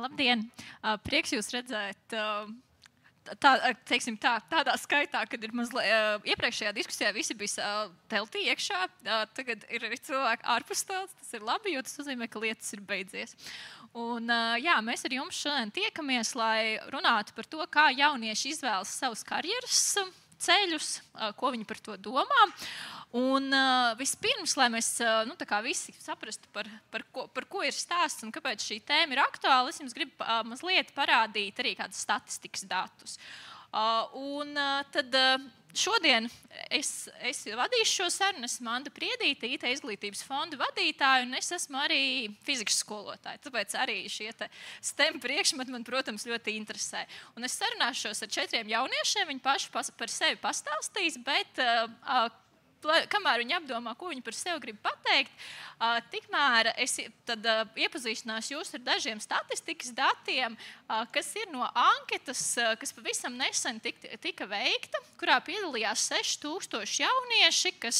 Labdien! Prieks jūs redzēt tādā skaitā, kad ir mazliet iepriekšējā diskusijā visi bija teltī iekšā. Tagad ir arī cilvēki ārpus telts. Tas ir labi, jo tas nozīmē, ka lietas ir beidzies. Un, jā, mēs ar jums šodien tiekamies, lai runātu par to, kā jaunieši izvēlas savus karjeras ceļus, ko viņi par to domā. Un vispirms, lai mēs visi saprastu, par ko ir stāsts un kāpēc šī tēma ir aktuāla, es jums gribu mazliet parādīt arī kādus statistikas datus. Tad šodien es vadīšu šo sarunu, esmu Anda Priedīte, IT izglītības fonda vadītāja, un es esmu arī fizikas skolotāja. Tāpēc arī šie STEM priekšmeti man, protams, ļoti interesē. Un es sarunāšos ar 4 jauniešiem, viņi paši par sevi pastāstīs, bet kamēr viņi apdomā, ko viņi par sevi grib pateikt, tikmēr es iepazīstināšu jūs ar dažiem statistikas datiem, kas ir no anketas, kas pavisam nesen tika veikta, kurā piedalījās 6000 jaunieši, kas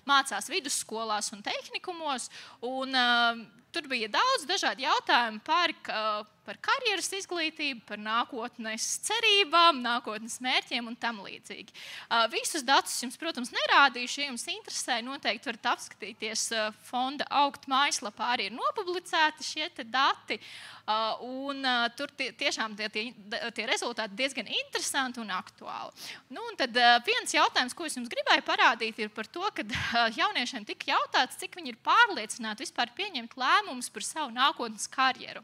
mācās vidusskolās un tehnikumos. Un tur bija daudz dažādu jautājumu par karjeras izglītību, par nākotnes cerībām, nākotnes mērķiem un tam līdzīgi. Visus datus jums, protams, nerādīšu. Ja jums interesē, noteikti varat apskatīties fonda Augt mājaslapā, arī ir nopublicēti šie dati. Un tur tiešām tie rezultāti diezgan interesanti un aktuāli. Un tad viens jautājums, ko es jums gribēju parādīt, ir par to, ka jauniešiem tika jautāts, cik viņi ir pārliecināti vispār pieņemt lēmumus par savu nākotnes karjeru.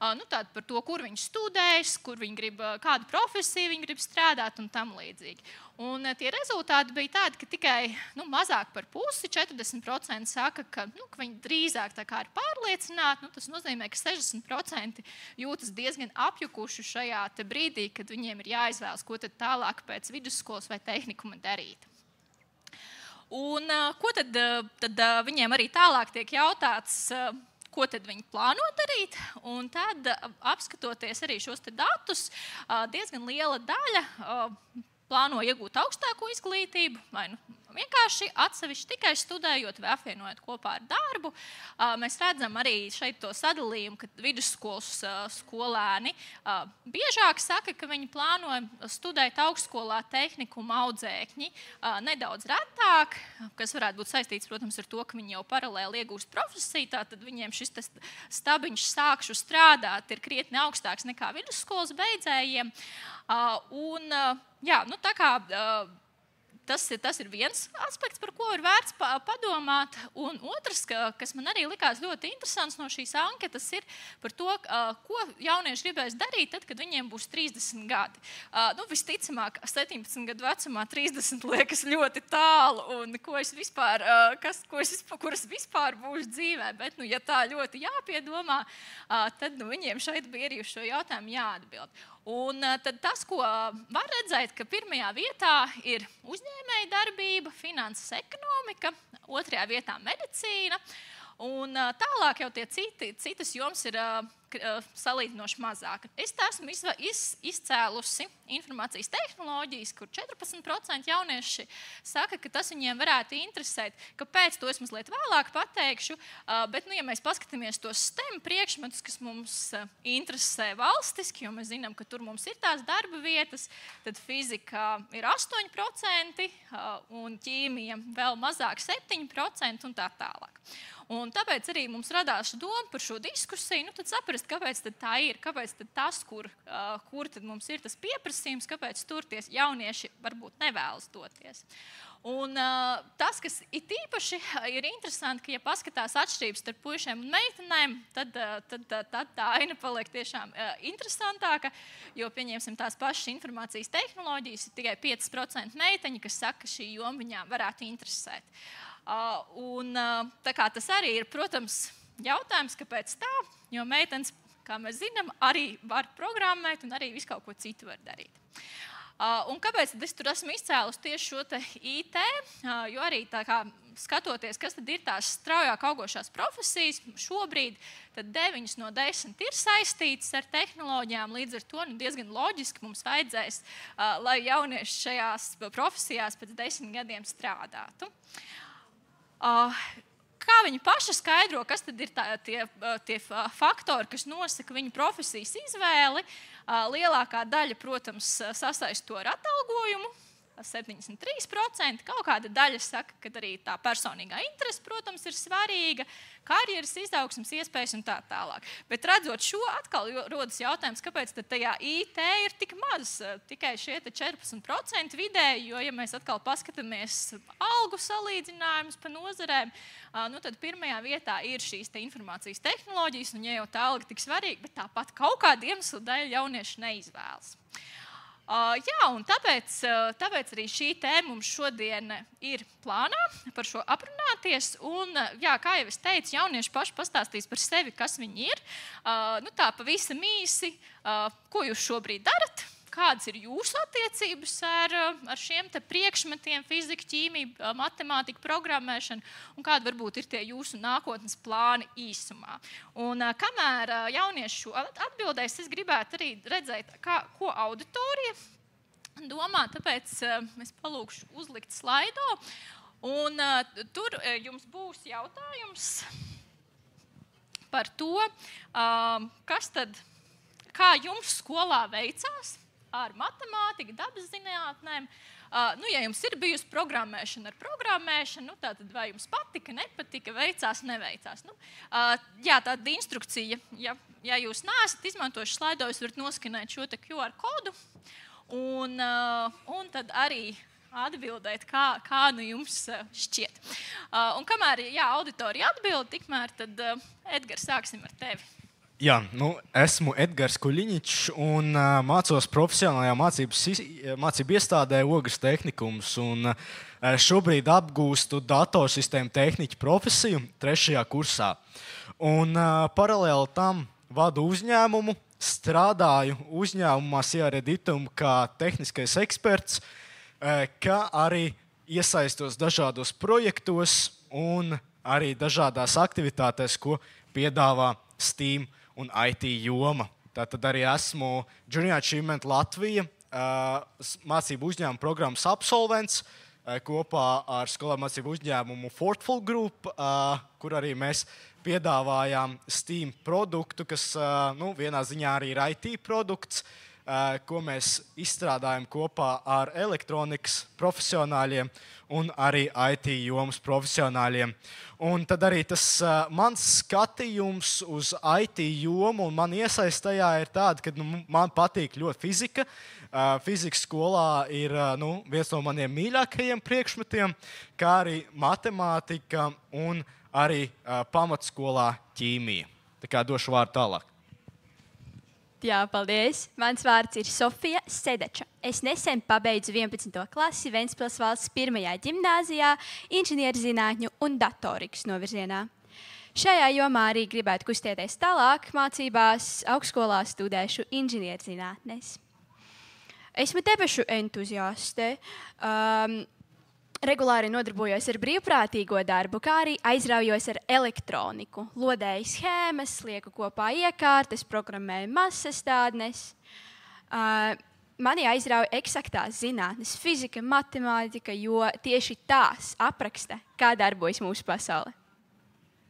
Tātad par to, kur viņi studēs, kādu profesiju viņi grib strādāt un tam līdzīgi. Un tie rezultāti bija tādi, ka tikai mazāk par pusi, 40% saka, ka viņi drīzāk tā kā ir pārliecināti. Tas nozīmē, ka 60% jūtas diezgan apjukuši šajā brīdī, kad viņiem ir jāizvēlas, ko tad tālāk pēc vidusskolas vai tehnikuma darīt. Un ko tad viņiem arī tālāk tiek jautāts, ko tad viņi plāno darīt, un tad, apskatoties arī šos datus, diezgan liela daļa plāno iegūt augstāko izglītību, vai vienkārši atsevišķi tikai studējot vai apvienojot kopā ar darbu. Mēs redzam arī šeit to sadalījumu, ka vidusskolas skolēni biežāk saka, ka viņi plāno studēt augstskolā tehnikuma audzēkņi nedaudz retāk, kas varētu būt saistīts, protams, ar to, ka viņi jau paralēli iegūst profesiju, tātad viņiem šis stabiņš sākšu strādāt ir krietni augstāks nekā vidusskolas beidzējiem. Tā kā tas ir viens aspekts, par ko ir vērts padomāt. Un otrs, kas man arī likās ļoti interesants no šīs anketas, ir par to, ko jaunieši gribēs darīt tad, kad viņiem būs 30 gadi. Visticamāk, 17 gadu vecumā 30 liekas ļoti tālu, un kuras vispār būs dzīvē. Bet, ja tā ļoti jāpiedomā, tad viņiem šeit bija arī uz šo jautājumu jāatbild. Un tad tas, ko var redzēt, ka pirmajā vietā ir uzņēmēja darbība, finanses, ekonomika, otrajā vietā medicīna, un tālāk jau tie citas jomas ir salīdzinoši mazāk. Es esmu izcēlusi informācijas tehnoloģijas, kur 14% jaunieši saka, ka tas viņiem varētu interesēt. Kāpēc, to es mazliet vēlāk pateikšu, bet, ja mēs paskatāmies tos STEM priekšmetus, kas mums interesē valstiski, jo mēs zinām, ka tur mums ir tās darba vietas, tad fizika ir 8%, un ķīmija vēl mazāk 7% un tā tālāk. Un tāpēc arī mums radās doma par šo diskusiju, tad saprast, kāpēc tad tā ir, kāpēc tad tas, kur tad mums ir tas pieprasījums, kāpēc tur tie jaunieši varbūt nevēlas doties. Un tas, kas īpaši ir interesanti, ka, ja paskatās atšķirības starp puišiem un meitenēm, tad tā aina paliek tiešām interesantāka, jo, pieņemsim, tās pašas informācijas tehnoloģijas, ir tikai 5% meiteņi, kas saka, ka šī joma viņām varētu interesēt. Tā kā tas arī ir, protams, jautājums, kāpēc tā, jo meitenes, kā mēs zinām, arī var programmēt un arī visu kaut ko citu var darīt. Un kāpēc es tur esmu izcēlus tieši šo IT, jo arī tā kā skatoties, kas tad ir tās straujāk augošās profesijas, šobrīd tad 9 no 10 ir saistītas ar tehnoloģijām, līdz ar to diezgan loģiski mums vajadzēs, lai jaunieši šajās profesijās pēc 10 gadiem strādātu. kā viņi paši skaidro, kas tad ir tie faktori, kas nosaka viņu profesijas izvēli. Lielākā daļa, protams, sasaist to ar atalgojumu. 73%. Kaut kāda daļa saka, ka arī tā personīgā interese, protams, ir svarīga, karjeras izaugsmes iespējas un tā tālāk. Bet redzot šo, atkal rodas jautājums, kāpēc tad tajā IT ir tik maz, tikai šie 14% vidēji, jo, ja mēs atkal paskatāmies algu salīdzinājumus pa nozarēm, tad pirmajā vietā ir šīs informācijas tehnoloģijas, un ja jau tā alga tik svarīga, bet tāpat kaut kādu iemeslu dēļ jaunieši neizvēlas. Jā, un tāpēc arī šī tēma mums šodien ir plānā par šo aprunāties. Un, jā, kā jau es teicu, jaunieši paši pastāstīs par sevi, kas viņi ir. Tā pavisam īsi, ko jūs šobrīd darat, kādas ir jūsu attiecības ar šiem priekšmetiem, fiziku, ķīmiju, matemātiku, programmēšanu, un kādi varbūt ir tie jūsu nākotnes plāni īsumā. Un kamēr jaunieši atbildēs, es gribētu arī redzēt, ko auditorija domā, tāpēc es palūkšu uzlikt slaido, un tur jums būs jautājums par to, kā jums skolā veicās ar matemātiku, dabas zinātnēm. Ja jums ir bijusi programmēšana ar programmēšanu, tad vai jums patika, nepatika, veicās, neveicās. Jā, tāda instrukcija, ja jūs neesat izmantojuši slaido, jūs varat noskanēt šo QR kodu un tad arī atbildēt, kā nu jums šķiet. Un kamēr auditorija atbild, tikmēr tad Edgars, sāksim ar tevi. Jā, esmu Edgars Kuļiņičs un mācos profesionālajā mācību iestādē Ogres tehnikums. Šobrīd apgūstu datorsistēmu tehniķa profesiju 3. kursā. Un paralēli tam vadu uzņēmumu, strādāju uzņēmumā Siereditum kā tehniskais eksperts, kā arī iesaistos dažādos projektos un arī dažādās aktivitātēs, ko piedāvā STEAM un IT joma. Tātad arī esmu Junior Achievement Latvija mācību uzņēmuma programmas absolvents kopā ar skolēnu mācību uzņēmumu Fortful Group, kur arī mēs piedāvājām STEAM produktu, kas vienā ziņā arī ir IT produkts, ko mēs izstrādājam kopā ar elektronikas profesionāļiem un arī IT jomas profesionāļiem. Un tad arī tas mans skatījums uz IT jomu un man iesaist tajā ir tāda, ka man patīk ļoti fizika. Fizikas skolā ir viens no maniem mīļākajiem priekšmetiem, kā arī matemātika un arī pamatskolā ķīmija. Tā kā došu vārdu tālāk. Jā, paldies. Mans vārds ir Sofija Sedeča. Es nesen pabeidzu 11. klasi Ventspils valsts 1. ģimnāzijā inženierzinātņu un datorikas novirzienā. Šajā jomā arī gribētu kustēties tālāk mācībās, augstskolā studēšu inženierzinātnes. Esmu debešu entuziaste. Regulāri nodarbojos ar brīvprātīgo darbu, kā arī aizraujos ar elektroniku. Lodēju schēmas, lieku kopā iekārtas, programmēju mazsastādnes. Mani aizrauja eksaktās zinātnes, fizika, matemātika, jo tieši tās apraksta, kā darbojas mūsu pasaule.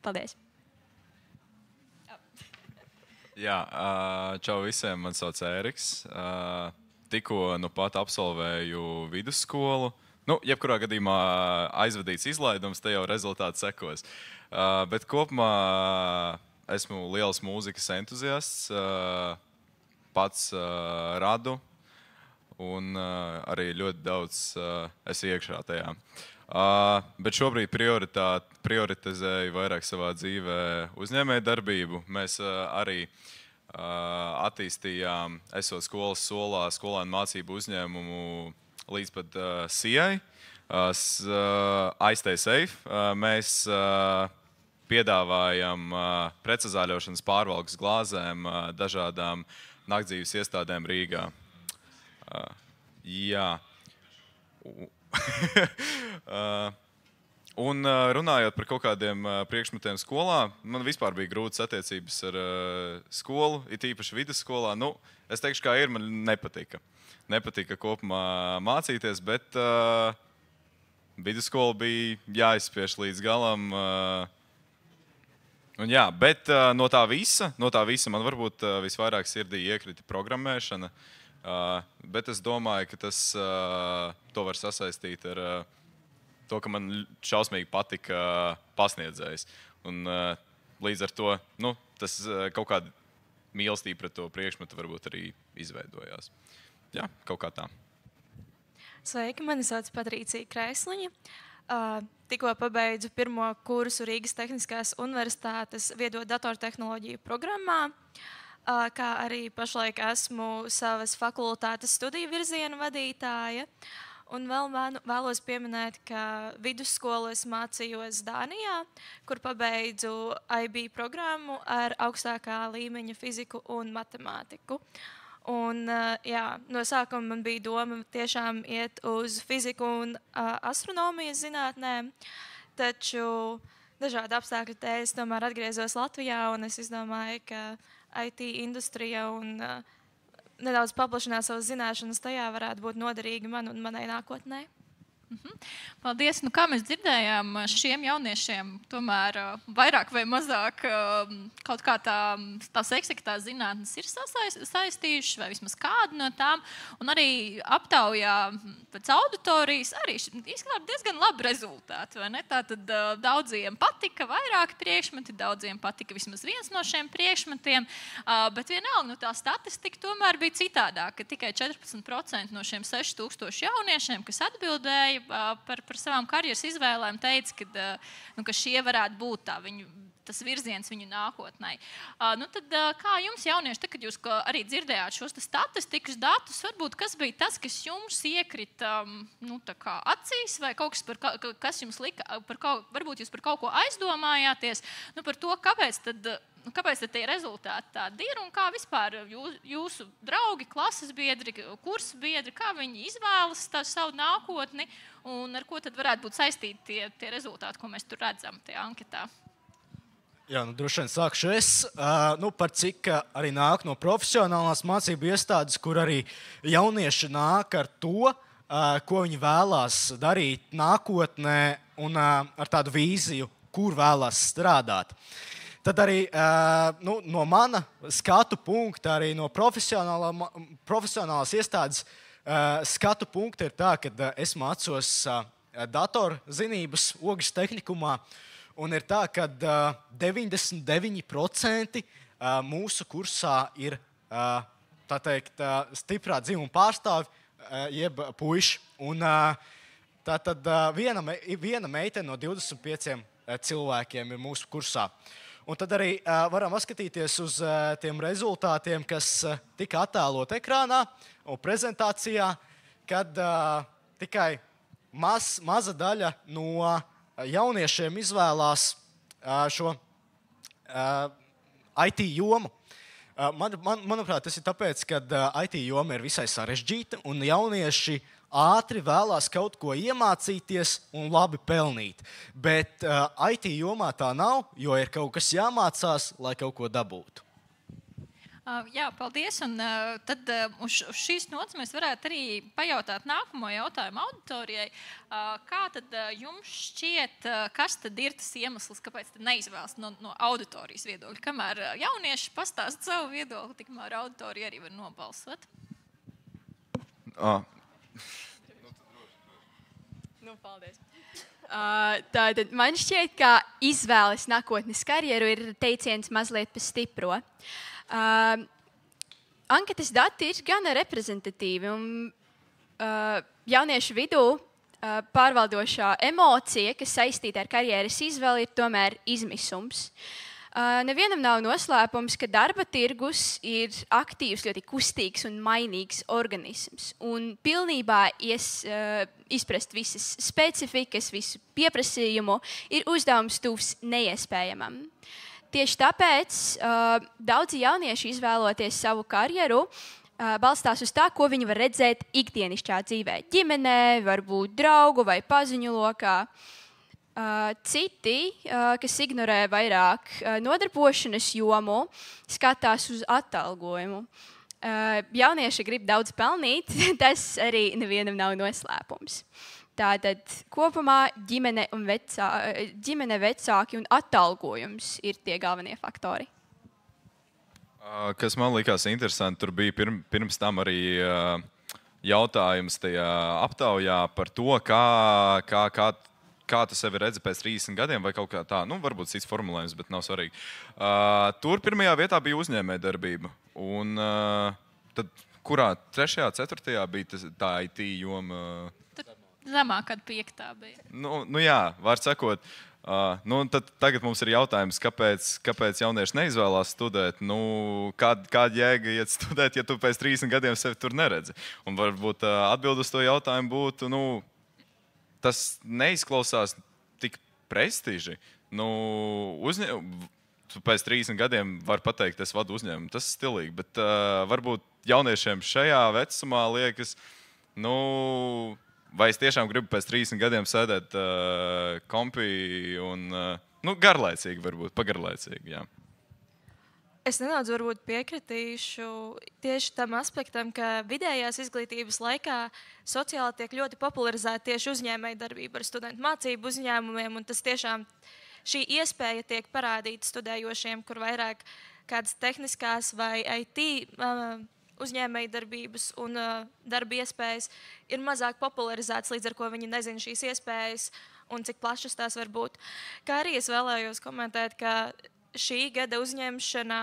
Paldies! Jā, čau visiem, man sauc Ēriks. Tikko pat absolvēju vidusskolu. Jebkurā gadījumā aizvadīts izlaidums, te jau rezultāts sekos. Bet kopumā esmu liels mūzikas entuziasts, pats radu un arī ļoti daudz esmu iekšā tajā. Bet šobrīd prioritizēju vairāk savā dzīvē uzņēmējdarbību. Mēs arī attīstījām, esot skolas solā, skolēnu mācību uzņēmumu līdz pat SIAI, iStay Safe. Mēs piedāvājam precizāļošanas pārvaldes glāzēm dažādām naktdzīves iestādēm Rīgā. Jā. Un runājot par kaut kādiem priekšmetiem skolā, man vispār bija grūtas attiecības ar skolu, it īpaši vidusskolā. Es teikšu, kā ir, man nepatika. Nepatika kopumā mācīties, bet vidusskola bija jāizspiež līdz galam. Jā, bet no tā visa man varbūt visvairāk sirdī iekrita programmēšana. Bet es domāju, ka to var sasaistīt ar to, ka man šausmīgi patika pasniedzējs. Un, līdz ar to tas kaut kāda mīlestība pret to priekšmetu varbūt arī izveidojās. Jā, kaut kā tā. Sveiki, mani sauc Patricija Kreisliņa. Tikko pabeidzu pirmo kursu Rīgas Tehniskās Universitātes viedo datortehnoloģiju programmā, kā arī pašlaik esmu savas fakultātes studiju virzienu vadītāja. Un vēl vēlos pieminēt, ka vidusskolu es mācījos Dānijā, kur pabeidzu IB programmu ar augstākā līmeņa fiziku un matemātiku. Un, no sākuma man bija doma tiešām iet uz fiziku un astronomijas zinātnēm, taču dažādu apstākļu dēļ es tomēr atgriezos Latvijā un es izdomāju, ka IT industrija un nedaudz paplašināt savas zināšanas tajā varētu būt noderīgi man un manai nākotnē. Paldies. Kā mēs dzirdējām, šiem jauniešiem tomēr vairāk vai mazāk kaut kā tās eksaktās zinātnes ir saistījušas, vai vismaz kādu no tām. Un arī aptaujā pēc auditorijas arī izskatās diezgan labi rezultāti. Tātad daudziem patika vairāki priekšmeti, daudziem patika vismaz viens no šiem priekšmetiem, bet vienalga tā statistika tomēr bija citādāka. Tikai 14% no šiem 6000 jauniešiem, kas atbildēja par savām karjeras izvēlēm, teica, ka šie varētu būt tas virziens viņu nākotnē. Tad, kā jums, jaunieši, kad jūs arī dzirdējāt šos statistikas datus, varbūt kas bija tas, kas jums iekrita acīs, vai kaut kas jums lika, varbūt jūs par kaut ko aizdomājāties, par to, kāpēc tad tie rezultāti tādi ir un kā vispār jūsu draugi, klases biedri, kursu biedri, kā viņi izvēlas savu nākotni un ar ko tad varētu būt saistīti tie rezultāti, ko mēs tur redzam tajā anketā? Jā, droši vien sākšu es. Par cik arī nāk no profesionālās mācību iestādes, kur arī jaunieši nāk ar to, ko viņi vēlās darīt nākotnē un ar tādu vīziju, kur vēlās strādāt. Tad arī no mana skatu punkta, arī no profesionālās iestādes skatu punkta ir tā, ka es mācos datorzinības Ogres tehnikumā, un ir tā, ka 99% mūsu kursā ir stiprā dzimuma pārstāvi, jeb puiši. Un tātad viena meitene no 25 cilvēkiem ir mūsu kursā. Un tad arī varam paskatīties uz tiem rezultātiem, kas tika attēlot ekrānā un prezentācijā, kad tikai maza daļa no jauniešiem izvēlās šo IT jomu. Manuprāt, tas ir tāpēc, ka IT joma ir visai sarežģīta un jaunieši ātri vēlās kaut ko iemācīties un labi pelnīt. Bet IT jomā tā nav, jo ir kaut kas jāmācās, lai kaut ko dabūtu. Jā, paldies. Un tad uz šīs nots mēs varētu arī pajautāt nākamo jautājumu auditorijai. Kā tad jums šķiet, kas tad ir tas iemesls, kāpēc tad neizvēlas no auditorijas viedokļa? Kamēr jaunieši pastāsta savu viedokli, tikmēr auditorija arī var nobalsot. Paldies. Tātad man šķiet, ka izvēles nākotnes karjeru ir teiciens mazliet pa stipro. Anketas dati ir gana reprezentatīvi un jauniešu vidū pārvaldošā emocija, kas saistīta ar karjeras izvēli, ir tomēr izmisums. Nevienam nav noslēpums, ka darba tirgus ir aktīvs, ļoti kustīgs un mainīgs organisms. Un pilnībā izprast visas specifikas, visu pieprasījumu ir uzdevums tuvs neiespējamam. Tieši tāpēc daudzi jaunieši izvēloties savu karjeru balstās uz tā, ko viņi var redzēt ikdienišķā dzīvē. Ģimenē, varbūt draugu vai paziņu lokā. Citi, kas ignorē vairāk nodarbošanas jomu, skatās uz atalgojumu. Jaunieši grib daudz pelnīt, tas arī nevienam nav noslēpums. Tātad kopumā ģimene, vecāki un atalgojums ir tie galvenie faktori. Kas man likās interesanti, tur bija pirms tam arī jautājums tajā aptaujā par to, kā tu sevi redzi pēc 30 gadiem vai kaut kā tā. Nu, varbūt cits formulējums, bet nav svarīgi. Tur pirmajā vietā bija uzņēmējdarbība. Un tad kurā 3., 4. bija tā IT joma? Zemāk, kad 5. bija. Nu jā, var sakot. Tagad mums ir jautājums, kāpēc jaunieši neizvēlās studēt? Kāda jēga iet studēt, ja tu pēc 30 gadiem sevi tur neredzi? Un varbūt atbild uz to jautājumu būtu, tas neizklausās tik prestiži. Tu pēc 30 gadiem vari pateikt, es vadu uzņēmumu. Tas ir stilīgi, bet varbūt jauniešiem šajā vecumā liekas, vai es tiešām gribu pēc 30 gadiem sēdēt kompī un garlaicīgi, varbūt pagarlaicīgi. Jā. Es nedaudz piekritīšu tieši tam aspektam, ka vidējās izglītības laikā sociāli tiek ļoti popularizēta tieši uzņēmējdarbība ar studentu mācību uzņēmumiem. Tas tiešām šī iespēja tiek parādīta studējošiem, kur vairāk kādas tehniskās vai IT uzņēmējdarbības un darba iespējas ir mazāk popularizētas, līdz ar ko viņi nezina šīs iespējas un cik plašas tās var būt. Kā arī es vēlējos komentēt, ka šī gada uzņemšanā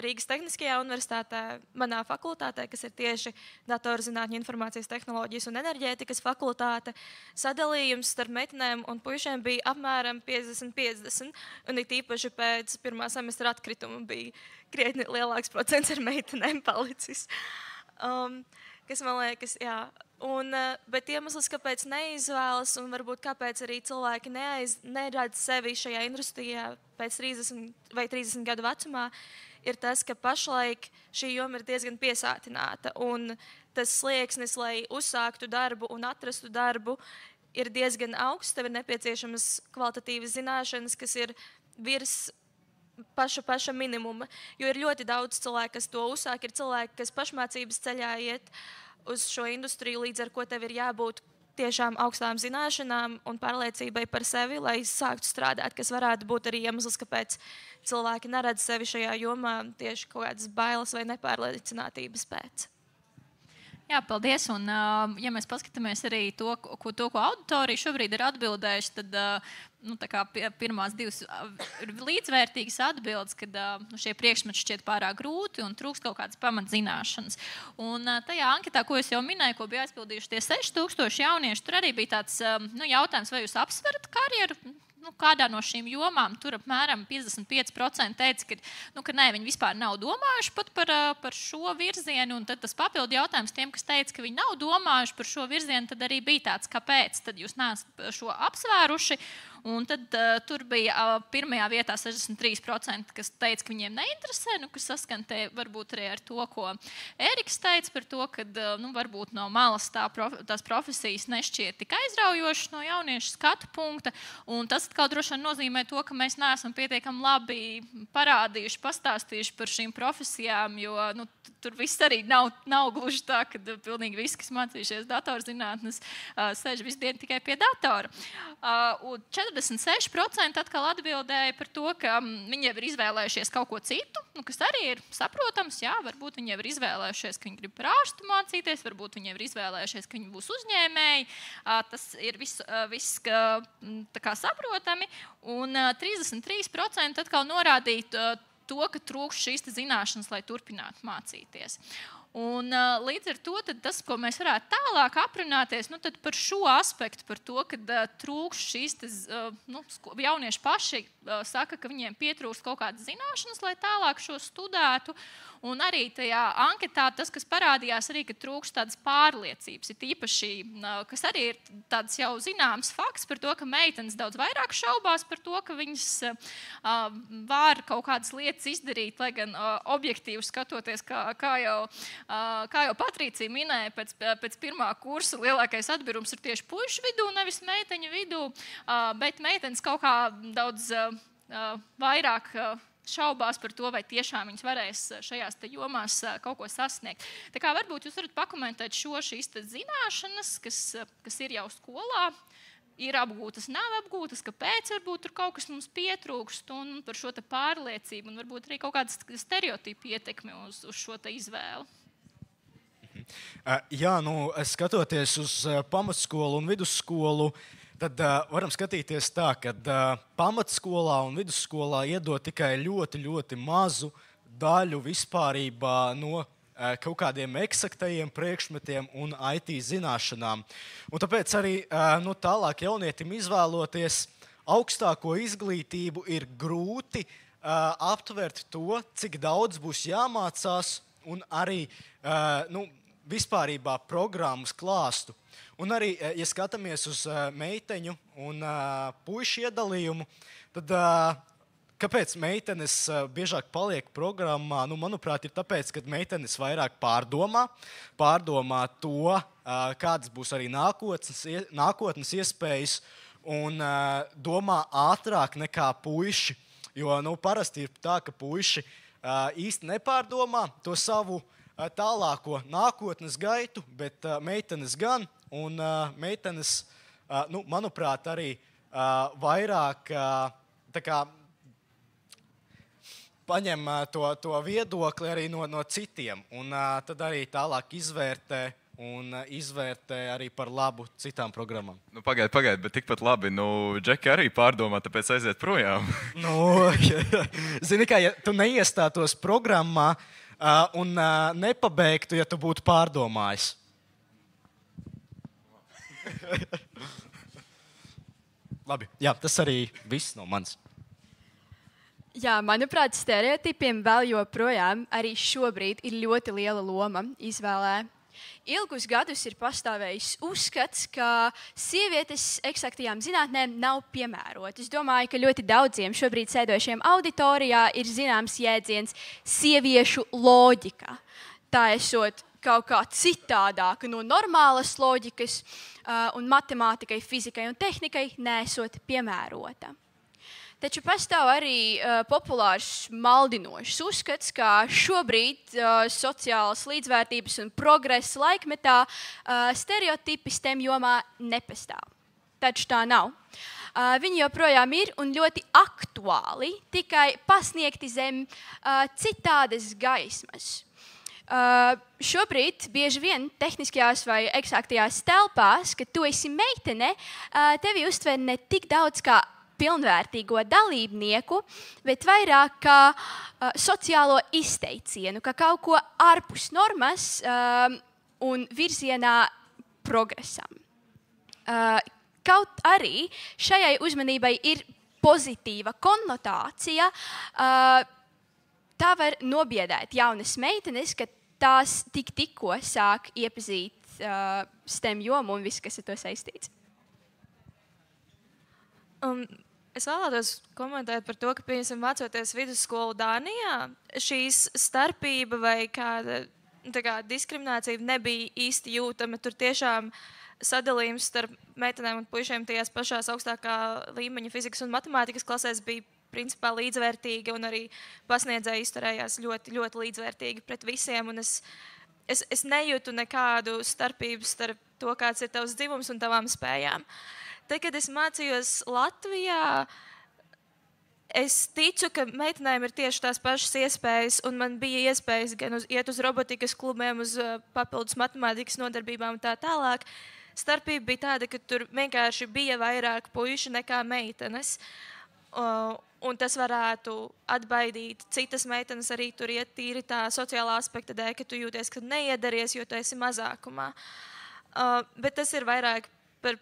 Rīgas Tehniskajā universitātē, manā fakultātē, kas ir tieši datorzinātņu, informācijas tehnoloģijas un enerģētikas fakultāte, sadalījums starp meitenēm un puišiem bija apmēram 50-50, un it īpaši pēc pirmā semestra atkrituma bija krietni lielāks procents ar meitenēm palicis. Kas man liekas, jā. Bet iemesls, kāpēc neizvēlas un varbūt kāpēc arī cilvēki neredz sevi šajā industrijā pēc 30 vai 30 gadu vecumā, ir tas, ka pašlaik šī joma ir diezgan piesātināta. Un tas slieksnis, lai uzsāktu darbu un atrastu darbu, ir diezgan augsts. Tev ir nepieciešamas kvalitatīvas zināšanas, kas ir virs paša minimuma. Jo ir ļoti daudz cilvēku, kas to uzsāk, ir cilvēki, kas pašmācības ceļā iet uz šo industriju, līdz ar ko tev ir jābūt tiešām augstām zināšanām un pārliecībai par sevi, lai sāktu strādāt, kas varētu būt arī iemesls, kāpēc cilvēki neredz sevi šajā jomā tieši kaut kādas bailes vai nepārliecinātības pēc. Jā, paldies. Un, ja mēs paskatāmies arī to, ko auditorija šobrīd ir atbildējuši, tad pirmās divas ir līdzvērtīgas atbildes, kad šie priekšmeti šķiet pārāk grūti un trūkst kaut kādas pamatzināšanas. Un tajā anketā, ko es jau minēju, ko bija aizpildījuši tie 6000 jaunieši, tur arī bija tāds jautājums, vai jūs apsverat karjeru? Kādā no šīm jomām tur apmēram 55% teica, ka nē, viņi vispār nav domājuši pat par šo virzienu. Un tad tas papildu jautājums tiem, kas teica, ka viņi nav domājuši par šo virzienu, tad arī bija tāds, kāpēc tad jūs neesat šo apsvēruši. Un tad tur bija pirmajā vietā 63%, kas teica, ka viņiem neinteresē, kas saskan varbūt arī ar to, ko Eriks teica par to, ka varbūt no malas tās profesijas nešķiet tik aizraujošas no jauniešu skatu punkta. Un tas atkal droši vien nozīmē to, ka mēs neesam pietiekami labi parādījuši, pastāstījuši par šīm profesijām, jo tur viss arī nav gluži tā, ka pilnīgi visi, kas mācījušies datorzinātnes, sēž visu dienu tikai pie datora. 46% atkal atbildēja par to, ka viņi jau ir izvēlējušies kaut ko citu, kas arī ir saprotams. Jā, varbūt viņi jau ir izvēlējušies, ka viņi grib par ārstu mācīties, varbūt viņi jau ir izvēlējušies, ka viņi būs uzņēmēji. Tas ir viss tā kā saprotami. Un 33% atkal norādīja to, ka trūkst šīs zināšanas, lai turpinātu mācīties. Un, līdz ar to tas, ko mēs varētu tālāk aprunāties, tad par šo aspektu, par to, ka trūkst šīs jaunieši paši saka, ka viņiem pietrūkst kaut kādas zināšanas, lai tālāk šo studētu. Un arī tajā anketā tas, kas parādījās, arī, ka trūkst tādas pārliecības. Ir īpaši, kas arī ir tāds jau zināms fakts par to, ka meitenes daudz vairāk šaubās par to, ka viņas var kaut kādas lietas izdarīt, lai gan objektīvi skatoties, kā jau Patricija minēja, pēc pirmā kursa lielākais atbirums ir tieši puišu vidū, nevis meiteņu vidū, bet meitenes kaut kā daudz vairāk šaubās par to, vai tiešām viņas varēs šajās jomās kaut ko sasniegt. Tā kā varbūt jūs varat pakomentēt šīs zināšanas, kas ir jau skolā, ir apgūtas, nav apgūtas, kāpēc varbūt tur kaut kas mums pietrūkst, un par šo pārliecību, un varbūt arī kaut kāda stereotipa ietekme uz šo izvēli. Jā, skatoties uz pamatskolu un vidusskolu, tad varam skatīties tā, ka pamatskolā un vidusskolā iedod tikai ļoti, ļoti mazu daļu vispārībā no kaut kādiem eksaktajiem priekšmetiem un IT zināšanām. Un tāpēc arī tālāk jaunietim izvēloties augstāko izglītību ir grūti aptvert to, cik daudz būs jāmācās un arī vispārībā programmas klāstu. Un arī, ja skatāmies uz meiteņu un puišu iedalījumu, tad kāpēc meitenes biežāk paliek programmā? Manuprāt, ir tāpēc, ka meitenes vairāk pārdomā to, kādas būs arī nākotnes iespējas un domā ātrāk nekā puiši. Jo parasti ir tā, ka puiši īsti nepārdomā to savu tālāko nākotnes gaitu, bet meitenes gan. Un meitenes, manuprāt, arī vairāk paņem to viedokli arī no citiem. Un tad arī tālāk izvērtē arī par labu citām programmām. Pagaid, bet tikpat labi. Džeki arī pārdomā, tāpēc aiziet projām. Zini, kā ja tu neiestātos programmā un nepabeigtu, ja tu būtu pārdomājis. Labi, jā, tas arī viss no manis. Jā, manuprāt, stereotipiem vēl joprojām arī šobrīd ir ļoti liela loma izvēlē. Ilgus gadus ir pastāvējis uzskats, ka sievietes eksaktajām zinātnēm nav piemērotas. Es domāju, ka ļoti daudziem šobrīd sēdošiem auditorijā ir zināms jēdziens sieviešu loģika. Tā esot kaut kā citādāka no normālas loģikas, un matemātikai, fizikai un tehnikai nesot piemērota. Taču pastāv arī populārs maldinošs uzskats, ka šobrīd sociālas līdzvērtības un progresa laikmetā stereotipi STEM jomā nepastāv. Taču tā nav. Viņi joprojām ir un ļoti aktuāli, tikai pasniegti zem citādas gaismas. Šobrīd bieži vien tehniskajās vai eksaktajās telpās, kad tu esi meitene, tevi uztver ne tik daudz kā pilnvērtīgo dalībnieku, bet vairāk kā sociālo izteicienu, kā kaut ko ārpus normas un virzienā progresam. Kaut arī šajai uzmanībai ir pozitīva konnotācija, tā var nobiedēt jaunas meitenes, ka tās tikko sāk iepazīt STEM jomu un viss, kas ar to saistīts. Es vēlētos komentēt par to, ka, piemēram, mācoties vidusskolu Dānijā, šīs starpība vai kāda diskriminācija nebija īsti jūtama. Tur tiešām sadalījums starp meitenēm un puišiem tajās pašās augstākā līmeņa fizikas un matemātikas klasēs bija principā līdzvērtīga, un arī pasniedzēji izturējās ļoti, ļoti līdzvērtīgi pret visiem. Un es nejūtu nekādu starpību starp to, kāds ir tavs dzimums un tavām spējām. Tad, kad es mācījos Latvijā, es ticu, ka meitenēm ir tieši tās pašas iespējas, un man bija iespējas gan iet uz robotikas klubiem, uz papildus matemātikas nodarbībām un tā tālāk. Starpība bija tāda, ka tur vienkārši bija vairāk puišu nekā meitenes. Un tas varētu atbaidīt citas meitenes arī tur iet tīri tā sociālā aspekta dēļ, ka tu jūties, ka neiedaries, jo tu esi mazākumā. Bet tas ir vairāk par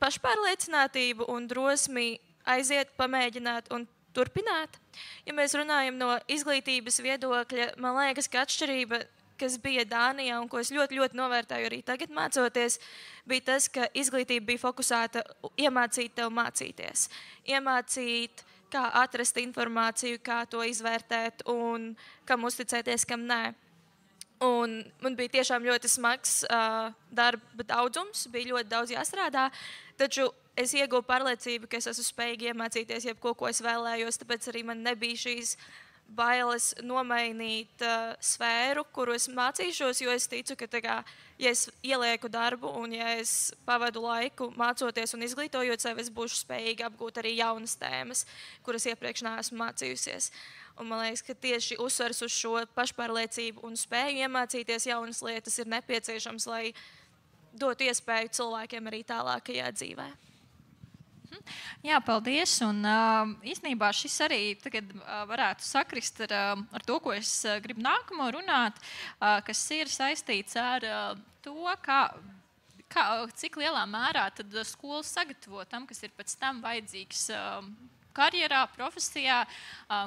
pašpārliecinātību un drosmi aiziet, pamēģināt un turpināt. Ja mēs runājam no izglītības viedokļa, man liekas, ka atšķirība, kas bija Dānijā un ko es ļoti, ļoti novērtēju arī tagad mācoties, bija tas, ka izglītība bija fokusēta iemācīt tev mācīties. Iemācīt, kā atrast informāciju, kā to izvērtēt un kam uzticēties, kam nē. Un man bija tiešām ļoti smags darba daudzums, bija ļoti daudz jāstrādā, taču es ieguvu pārliecību, ka es esmu spējīga iemācīties jebko, ko es vēlējos, tāpēc arī man nebija šīs bailes nomainīt sfēru, kuru es mācīšos, jo es ticu, ka ja es ielieku darbu un ja es pavadu laiku mācoties un izglītojot sevi, es būšu spējīga apgūt arī jaunas tēmas, kuras iepriekš neesmu mācījusies. Un man liekas, ka tieši uzsvars uz šo pašpārliecību un spēju iemācīties jaunas lietas ir nepieciešams, lai dotu iespēju cilvēkiem arī tālākajā dzīvē. Jā, paldies. Un, īstenībā šis arī tagad varētu sakrist ar to, ko es gribu nākamo runāt, kas ir saistīts ar to, cik lielā mērā tad skola sagatavo tam, kas ir pēc tam vajadzīgs karjerā, profesijā.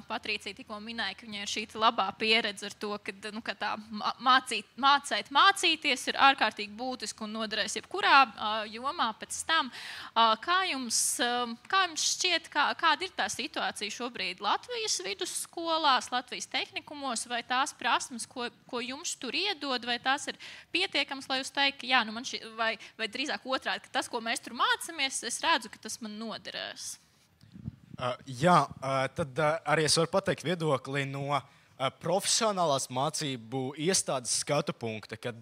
Patricija tikko minēja, ka viņai ir šī labā pieredze ar to, ka tā mācīties ir ārkārtīgi būtiski un noderēs jebkurā jomā pēc tam. Kā jums šķiet, kāda ir tā situācija šobrīd Latvijas vidusskolās, Latvijas tehnikumos, vai tās prasmes, ko jums tur iedod, vai tās ir pietiekams, lai jūs teikt, ka jā, vai drīzāk otrādi, ka tas, ko mēs tur mācāmies, es redzu, ka tas man noderēs? Tad arī es varu pateikt viedokli no profesionālās mācību iestādes skatu punkta, kad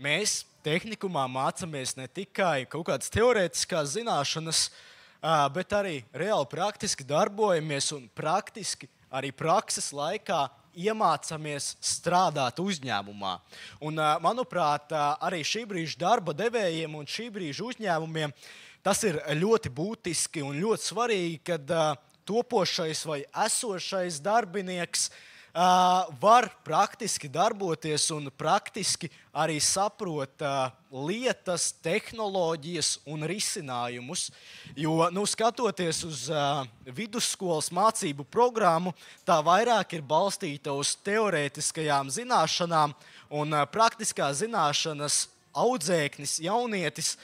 mēs tehnikumā mācāmies ne tikai kaut kādas teorētiskās zināšanas, bet arī reāli praktiski darbojamies un praktiski arī prakses laikā iemācāmies strādāt uzņēmumā. Un, manuprāt, arī šī brīža darba devējiem un šī brīža uzņēmumiem tas ir ļoti būtiski un ļoti svarīgi, kad topošais vai esošais darbinieks var praktiski darboties un praktiski arī saprot lietas, tehnoloģijas un risinājumus. Jo, skatoties uz vidusskolas mācību programmu, tā vairāk ir balstīta uz teorētiskajām zināšanām, un praktiskās zināšanas audzēknis, jaunietis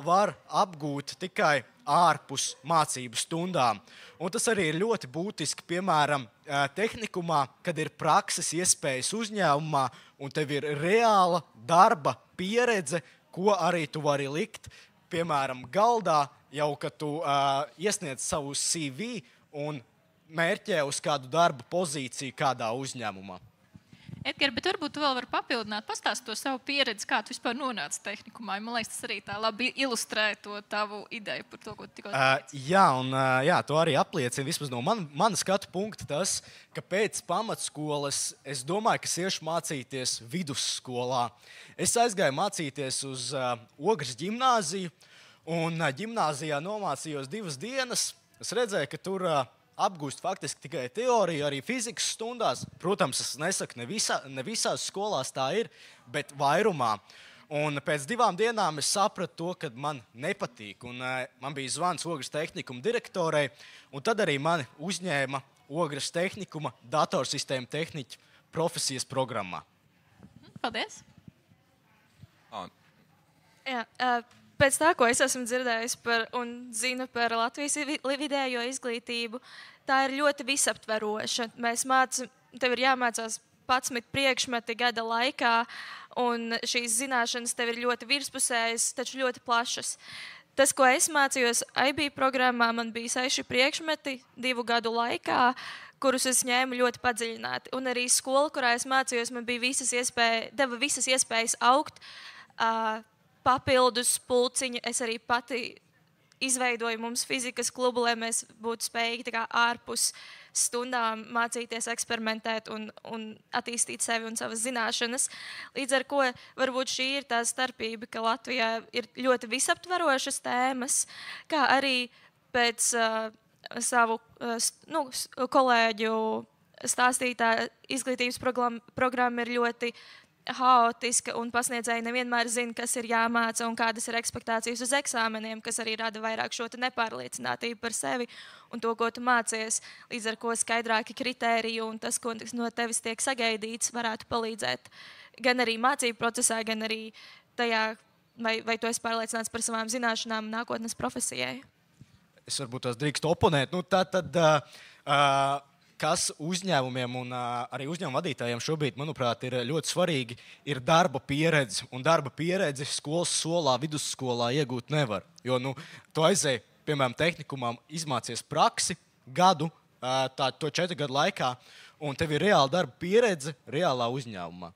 var apgūt tikai ārpus mācību stundām. Un tas arī ir ļoti būtiski, piemēram, tehnikumā, kad ir prakses iespējas uzņēmumā un tev ir reāla darba pieredze, ko arī tu vari likt, piemēram, galdā, jau kad tu iesniedz savu CV un mērķē uz kādu darba pozīciju kādā uzņēmumā. Edgars, bet varbūt tu vēl vari papildināt, pastāst to savu pieredzi, kā tu vispār nonāci tehnikumā. Man liekas, tas arī tā labi ilustrē to tavu ideju par to, ko tu tikko teici. To arī apliecina vismaz no mana skatu punkta tas, ka pēc pamatskolas es domāju, ka es iešu mācīties vidusskolā. Es aizgāju mācīties uz Ogres ģimnāziju, un ģimnāzijā nomācījos 2 dienas. Es redzēju, ka tur apgūst faktiski tikai teoriju, arī fizikas stundās. Protams, es nesaku, ne visās skolās tā ir, bet vairumā. Un pēc 2 dienām es sapratu to, ka man nepatīk. Un, man bija zvans Ogres tehnikuma direktorei, un tad arī mani uzņēma Ogres tehnikuma datorsistēmu tehniķu profesijas programmā. Paldies! Jā, pēc tā, ko es esmu dzirdējis un zinu par Latvijas vidējo izglītību, tā ir ļoti visaptveroša. Tev ir jāmācās 11 priekšmeti gada laikā, un šīs zināšanas tev ir ļoti virspusējas, taču ļoti plašas. Tas, ko es mācījos IB programmā, man bija 6 priekšmeti 2 gadu laikā, kurus es ņēmu ļoti padziļināti. Un arī skola, kurā es mācījos, man bija deva visas iespējas augt, papildus pulciņu. Es arī pati izveidoju mums fizikas klubu, lai mēs būtu spējīgi ārpus stundām mācīties, eksperimentēt un attīstīt sevi un savas zināšanas. Līdz ar to varbūt šī ir tā starpība, ka Latvijā ir ļoti visaptverošas tēmas, kā arī pēc savu kolēģu stāstītā izglītības programma ir ļoti haotiska, un pasniedzēji nevienmēr zina, kas ir jāmāca un kādas ir ekspektācijas uz eksāmeniem, kas arī rada vairāk šo nepārliecinātību par sevi un to, ko tu mācies. Līdz ar to skaidrāki kritēriji un tas, ko no tevis tiek sagaidīts, varētu palīdzēt gan arī mācību procesā, gan arī tajā, vai tu esi pārliecināts par savām zināšanām nākotnes profesijai. Es varbūt tās drīkstu oponēt. Kas uzņēmumiem un arī uzņēmumu vadītājiem šobrīd, manuprāt, ir ļoti svarīgi, ir darba pieredze. Un darba pieredzi skolas solā, vidusskolā iegūt nevar. Jo tu aizēji, piemēram, tehnikumā izmācies praksi gadu, to 4 gadu laikā, un tev ir reāla darba pieredze reālā uzņēmumā.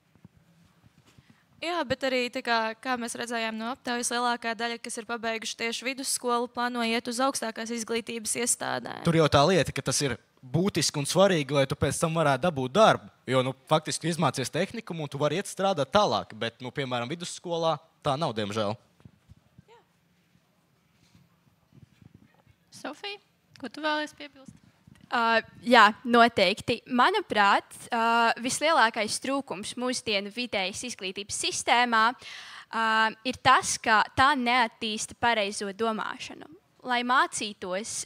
Jā, bet arī, kā mēs redzējām no aptaujas, lielākā daļa, kas ir pabeiguši tieši vidusskolu, plāno iet uz augstākās izglītības iestādēm. Tur jau tā lieta, ka tas ir būtiski un svarīgi, lai tu pēc tam varētu dabūt darbu. Jo, faktiski, tu izmācies tehnikumu un tu vari iet strādāt tālāk, bet, piemēram, vidusskolā tā nav, diemžēl. Sofija, ko tu vēlies piebilst? Jā, noteikti. Manuprāt, vislielākais trūkums mūsdienu vidējas izglītības sistēmā ir tas, ka tā neattīsta pareizo domāšanu. Lai mācītos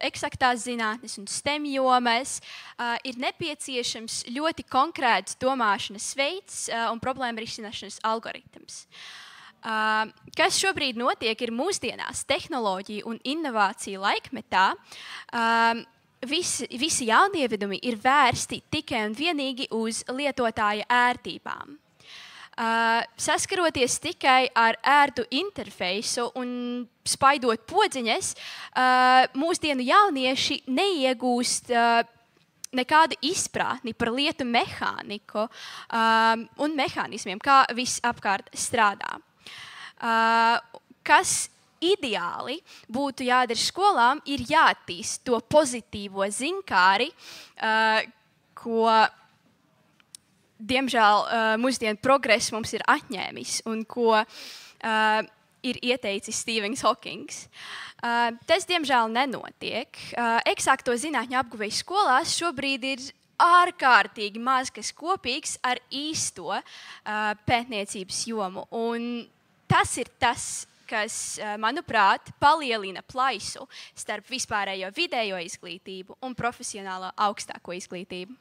eksaktās zinātnes un STEM jomas, ir nepieciešams ļoti konkrēts domāšanas veids un problēma risināšanas algoritms. Kas šobrīd notiek, ir mūsdienās tehnoloģija un inovācija laikmetā. Visi jaunievedumi ir vērsti tikai un vienīgi uz lietotāja ērtībām. Saskaroties tikai ar ērtu interfeisu un spaidot podziņas, mūsdienu jaunieši neiegūst nekādu izpratni par lietu mehāniku un mehānismiem, kā viss apkārt strādā. Kas ideāli būtu jādara skolām, ir jāattīst to pozitīvo zinkāri, ko, diemžēl, mūsdienu progress mums ir atņēmis un ko ir ieteicis Stevens Hawkings. Tas, diemžēl, nenotiek. Eksakto zinātņu apguvēju skolās šobrīd ir ārkārtīgi maz kas kopīgs ar īsto pētniecības jomu. Un tas ir tas, kas, manuprāt, palielina plaisu starp vispārējo vidējo izglītību un profesionālo augstāko izglītību.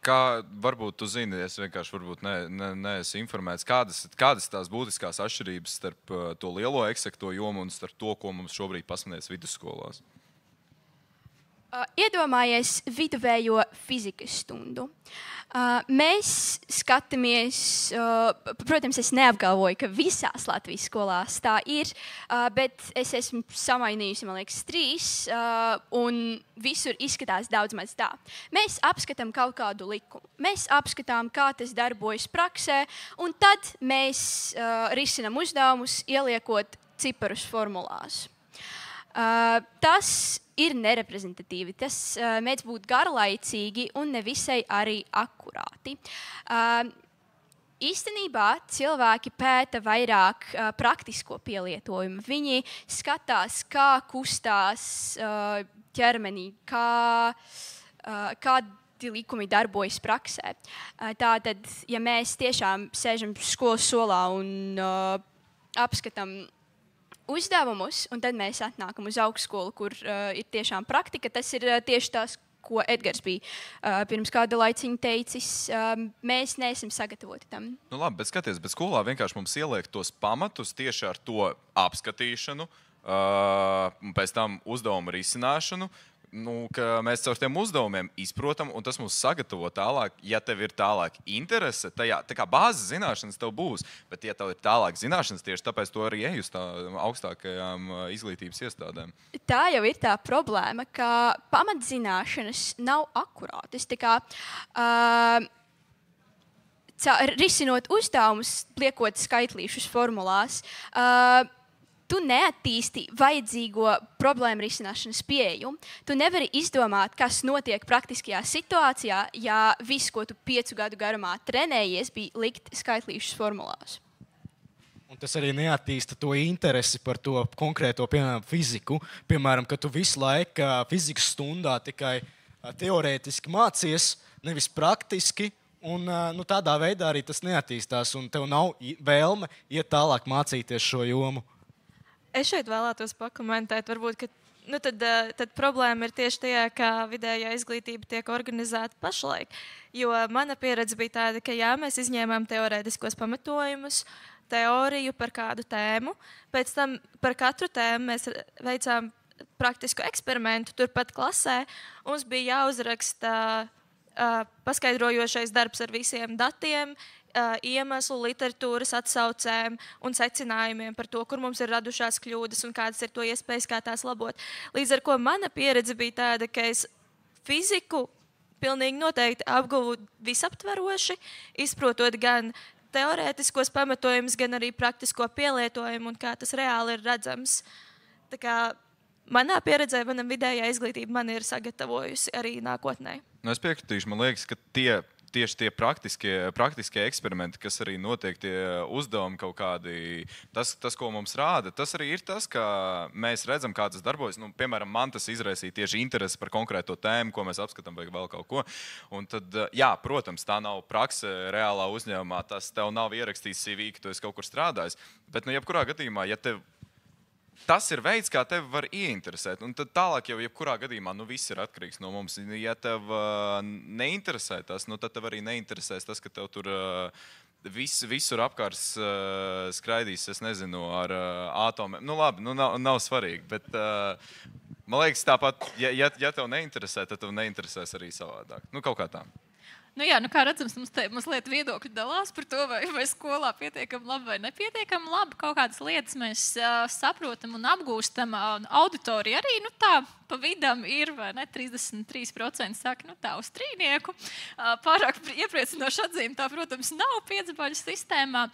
Kā varbūt tu zini, es vienkārši varbūt neesmu informēts, kādas tās būtiskās atšķirības starp to lielo eksakto jomu un starp to, ko mums šobrīd pasniedz vidusskolās? Iedomājies viduvējo fizikas stundu. Mēs skatāmies, protams, es neapgalvoju, ka visās Latvijas skolās tā ir, bet es esmu samainījusi, man liekas, 3, un visur izskatās daudz maz tā. Mēs apskatām kaut kādu likumu, mēs apskatām, kā tas darbojas praksē, un tad mēs risinām uzdevumus, ieliekot ciparus formulās. Tas ir nereprezentatīvi. Tas mēdz būt garlaicīgi un nevisai arī akurāti. Īstenībā cilvēki pēta vairāk praktisko pielietojumu. Viņi skatās, kā kustās ķermenī, kādi likumi darbojas praksē. Tātad, ja mēs tiešām sēžam skolas solā un apskatām uzdevumus, un tad mēs atnākam uz augstskolu, kur ir tiešām praktika. Tas ir tieši tas, ko Edgars bija pirms kāda laiciņa teicis. Mēs neesam sagatavoti tam. Nu labi, bet skaties, bet skolā vienkārši mums ieliek tos pamatus tieši ar to apskatīšanu, pēc tam uzdevumu risināšanu, ka mēs caur tiem uzdevumiem izprotam, un tas mūs sagatavo tālāk. Ja tev ir tālāk interese, tajā, tā kā bāzes zināšanas tev būs, bet ja tev ir tālāk zināšanas, tieši tāpēc to arī ej uz tām augstākajām izglītības iestādēm. Tā jau ir tā problēma, ka pamatzināšanas nav akurātas. Tā kā risinot uzdevumus, liekot skaitlīšus formulās, tu neattīsti vajadzīgo problēmu risināšanas pieeju. Tu nevari izdomāt, kas notiek praktiskajā situācijā, ja viss, ko tu 5 gadu garumā trenējies, bija likt skaitlīšus formulās. Un tas arī neattīsta to interesi par to konkrēto, piemēram, fiziku. Piemēram, ka tu visu laiku fizikas stundā tikai teorētiski mācies, nevis praktiski. Un, tādā veidā arī tas neattīstās, un tev nav vēlme iet tālāk mācīties šo jomu. Es šeit vēlētos pakomentēt, varbūt, ka tad problēma ir tieši tajā, kā vidējā izglītība tiek organizēta pašlaik. Jo mana pieredze bija tāda, ka jā, mēs izņēmām teorētiskos pamatojumus, teoriju par kādu tēmu. Pēc tam par katru tēmu mēs veicām praktisku eksperimentu turpat klasē. Mums bija jāuzraksta paskaidrojošais darbs ar visiem datiem, iemeslu, literatūras atsaucēm un secinājumiem par to, kur mums ir radušās kļūdas un kādas ir to iespējas, kā tās labot. Līdz ar to mana pieredze bija tāda, ka es fiziku pilnīgi noteikti apguvu visaptveroši, izprotot gan teorētiskos pamatojumus, gan arī praktisko pielietojumu un kā tas reāli ir redzams. Tā kā manā pieredzē, mana vidējā izglītība man ir sagatavojusi arī nākotnē. Es piekritīšu, man liekas, ka tieši tie praktiskie eksperimenti, kas arī notiek, tie uzdevumi kaut kādi, tas, ko mums rāda, tas arī ir tas, ka mēs redzam, kā tas darbojas. Nu, piemēram, man tas izraisīja tieši interesi par konkrēto tēmu, ko mēs apskatām, vai vēl kaut ko. Un tad, jā, protams, tā nav prakse reālā uzņēmumā, tas tev nav ierakstīts CV, ka tu esi kaut kur strādājis. Bet, nu, jebkurā gadījumā, ja tev tas ir veids, kā tevi var ieinteresēt. Un tad tālāk jau jebkurā gadījumā viss ir atkarīgs no mums. Ja tev neinteresē tas, tad tev arī neinteresēs tas, ka tev tur visur apkārt skraidīs, es nezinu, ar atomiem. Nu labi, nav svarīgi, bet man liekas tāpat, ja tev neinteresē, tad tev neinteresēs arī savādāk. Nu kaut kā tā. Nu jā, kā redzams, mums te mazliet viedokļi dalās par to, vai skolā pietiekami labi vai nepietiekami labi. Kaut kādas lietas mēs saprotam un apgūstam. Auditorija arī tā pa vidam ir, vai ne, 33% saka, tā uz trīnieku. Pārāk iepriecinoši atzīme tā, protams, nav piecbaļu sistēmā.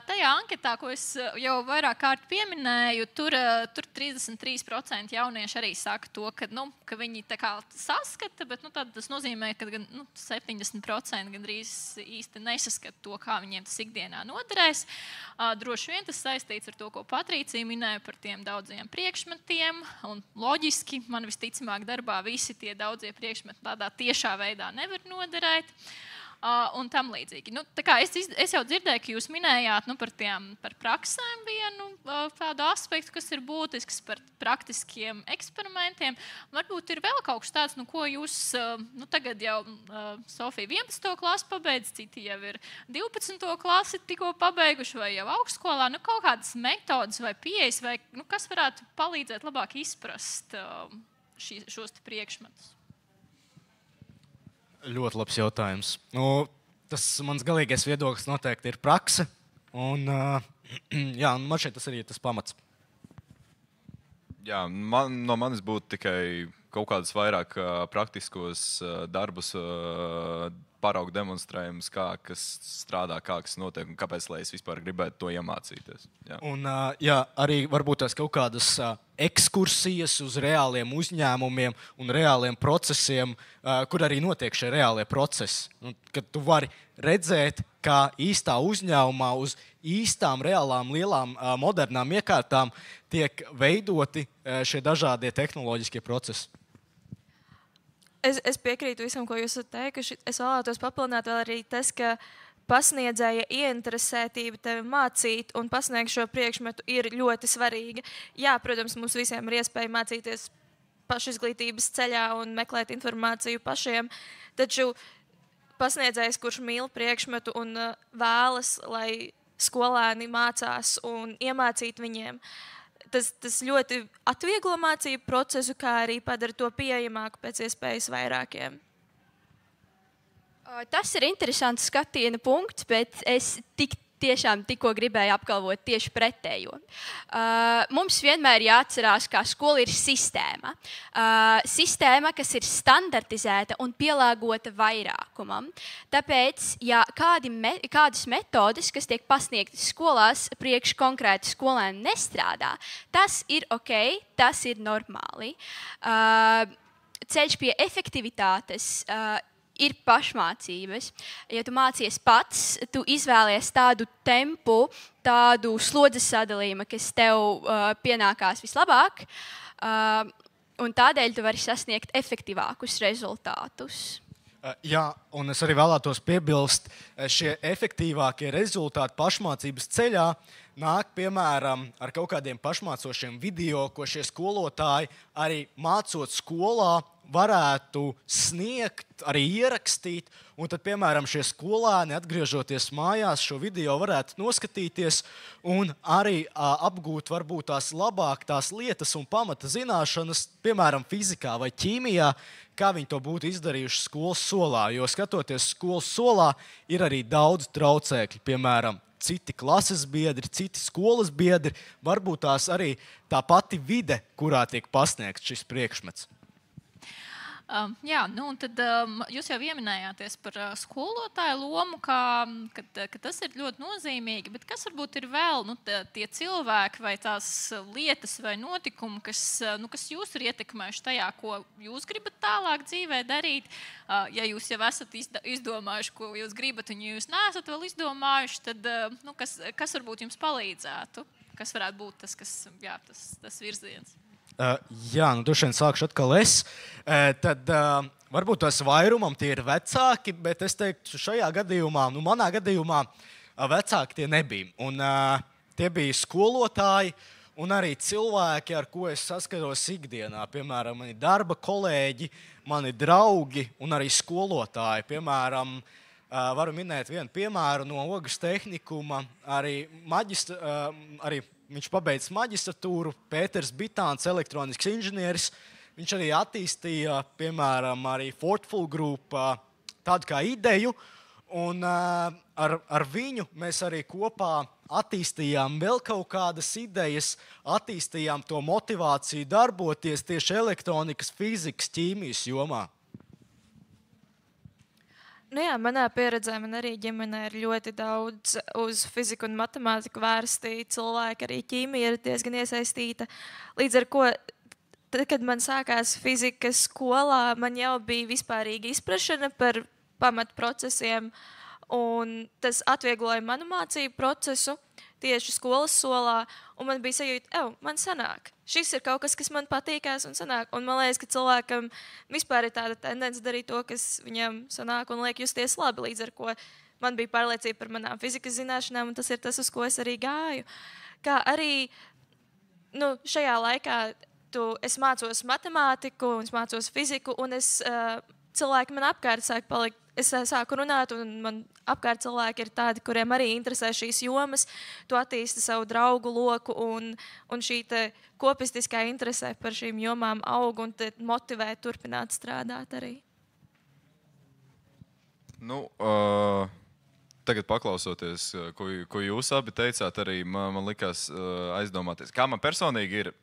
Tajā anketā, ko es jau vairāk kārt pieminēju, tur 33% jaunieši arī saka to, ka viņi tā kā saskata, bet tad tas nozīmē, ka 70% gandrīz īsti nesaskata to, kā viņiem tas ikdienā noderēs. Droši vien tas saistīts ar to, ko Patricija minēja par tiem daudziem priekšmetiem. Un loģiski, man visticamāk darbā visi tie daudzie priekšmeti tādā tiešā veidā nevar noderēt. Un tam līdzīgi. Es jau dzirdēju, ka jūs minējāt par praksēm vienu tādu aspektu, kas ir būtisks, par praktiskiem eksperimentiem. Varbūt ir vēl kaut kas tāds, ko jūs tagad jau Sofija 11. klasi pabeidz, citi jau ir 12. klasi tikko pabeiguši vai jau augstskolā. Kaut kādas metodas vai pieejas, vai kas varētu palīdzēt labāk izprast šos priekšmetus? Ļoti labs jautājums. Tas mans galīgais viedoklis noteikti ir prakse. Man šeit tas arī ir tas pamats. Jā, no manis būtu tikai kaut kādas vairāk praktiskos darbus, paraugu demonstrējumus, kas strādā, kas notiek un kāpēc lai es vispār gribētu to iemācīties. Jā. Un arī varbūt tās kaut kādas ekskursijas uz reāliem uzņēmumiem un reāliem procesiem, kur arī notiek šie reālie procesi. Kad tu vari redzēt, kā īstā uzņēmumā uz īstām, reālām, lielām, modernām iekārtām tiek veidoti šie dažādie tehnoloģiskie procesi. Es piekrītu visam, ko jūs esat teikuši. Es vēlētos papildināt vēl arī tas, ka pasniedzēja ieinteresētība tevi mācīt un pasniegt šo priekšmetu ir ļoti svarīga. Jā, protams, mums visiem ir iespēja mācīties pašizglītības ceļā un meklēt informāciju pašiem, taču pasniedzējs, kurš mīl priekšmetu un vēlas, lai skolēni mācās un iemācīt viņiem, tas ļoti atvieglo mācību procesu, kā arī padara to pieejamāku pēc iespējas vairākiem. Tas ir interesants skatiena punkts, bet es tikko gribēju apgalvot tieši pretējo. Mums vienmēr jāatcerās, ka skola ir sistēma. Sistēma, kas ir standartizēta un pielāgota vairākumam. Tāpēc, ja kādas metodes, kas tiek pasniegtas skolās, priekš konkrēti skolēni nestrādā, tas ir ok, tas ir normāli. Ceļš pie efektivitātes ir pašmācības. Ja tu mācies pats, tu izvēlies tādu tempu, tādu slodzes sadalījumu, kas tev pienākās vislabāk, un tādēļ tu vari sasniegt efektīvākus rezultātus. Jā, un es arī vēlētos piebilst, šie efektīvākie rezultāti pašmācības ceļā nāk, piemēram, ar kaut kādiem pašmācošiem video, ko šie skolotāji arī mācot skolā varētu sniegt, arī ierakstīt, un tad, piemēram, šie skolēni, atgriežoties mājās, šo video varētu noskatīties un arī apgūt varbūt tās labāk tās lietas un pamata zināšanas, piemēram, fizikā vai ķīmijā, kā viņi to būtu izdarījuši skolas solā. Jo skatoties skolas solā, ir arī daudz traucēkļu, piemēram, citi klases biedri, citi skolas biedri, varbūt tās arī tā pati vide, kurā tiek pasniegts šis priekšmets. Jā, nu, un tad jūs jau pieminējāties par skolotāju lomu, ka tas ir ļoti nozīmīgi. Bet kas varbūt ir vēl tie cilvēki vai tās lietas vai notikumi, kas jūs ir ietekmējuši tajā, ko jūs gribat tālāk dzīvē darīt? Ja jūs jau esat izdomājuši, ko jūs gribat, un ja jūs neesat vēl izdomājuši, tad kas varbūt jums palīdzētu? Kas varētu būt tas virziens? Jā, droši vien sākšu atkal es. Tad varbūt tas vairumam tie ir vecāki, bet es teiktu, šajā gadījumā, manā gadījumā, vecāki tie nebija. Un tie bija skolotāji un arī cilvēki, ar ko es saskaros ikdienā. Piemēram, mani darba kolēģi, mani draugi un arī skolotāji. Piemēram, varu minēt vienu piemēru no Ogas tehnikuma, arī viņš pabeidza maģistratūru, Pēters Bitāns, elektronisks inženieris. Viņš arī attīstīja, piemēram, arī Fortful Group tādu kā ideju. Un ar viņu mēs arī kopā attīstījām vēl kaut kādas idejas, attīstījām to motivāciju darboties tieši elektronikas, fizikas, ķīmijas jomā. Nu jā, manā pieredzē man arī ģimenē ir ļoti daudz uz fiziku un matemātiku vērsti cilvēki, arī ķīmija ir diezgan iesaistīta. Līdz ar ko, tad, kad man sākās fizikas skolā, man jau bija vispārīga izprašana par pamatprocesiem, un tas atviegloja manu mācību procesu tieši skolas solā, un man bija sajūta, man sanāk. Šis ir kaut kas, kas man patīkās un sanāk. Un man liekas, ka cilvēkam vispār ir tāda tendence darīt to, kas viņam sanāk un liek justies labi, līdz ar ko man bija pārliecība par manām fizikas zināšanām, un tas ir tas, uz ko es arī gāju. Kā arī šajā laikā es mācos matemātiku, un es mācos fiziku, un cilvēki man apkārt sāk palikt. Es sāku runāt, un man apkārt cilvēki ir tādi, kuriem arī interesē šīs jomas. Tu attīsti savu draugu loku, un šī kopistiskā interese par šīm jomām aug un motivē turpināt strādāt arī. Tagad paklausoties, ko jūs abi teicāt, arī man likās aizdomāties. Kā man personīgi ir...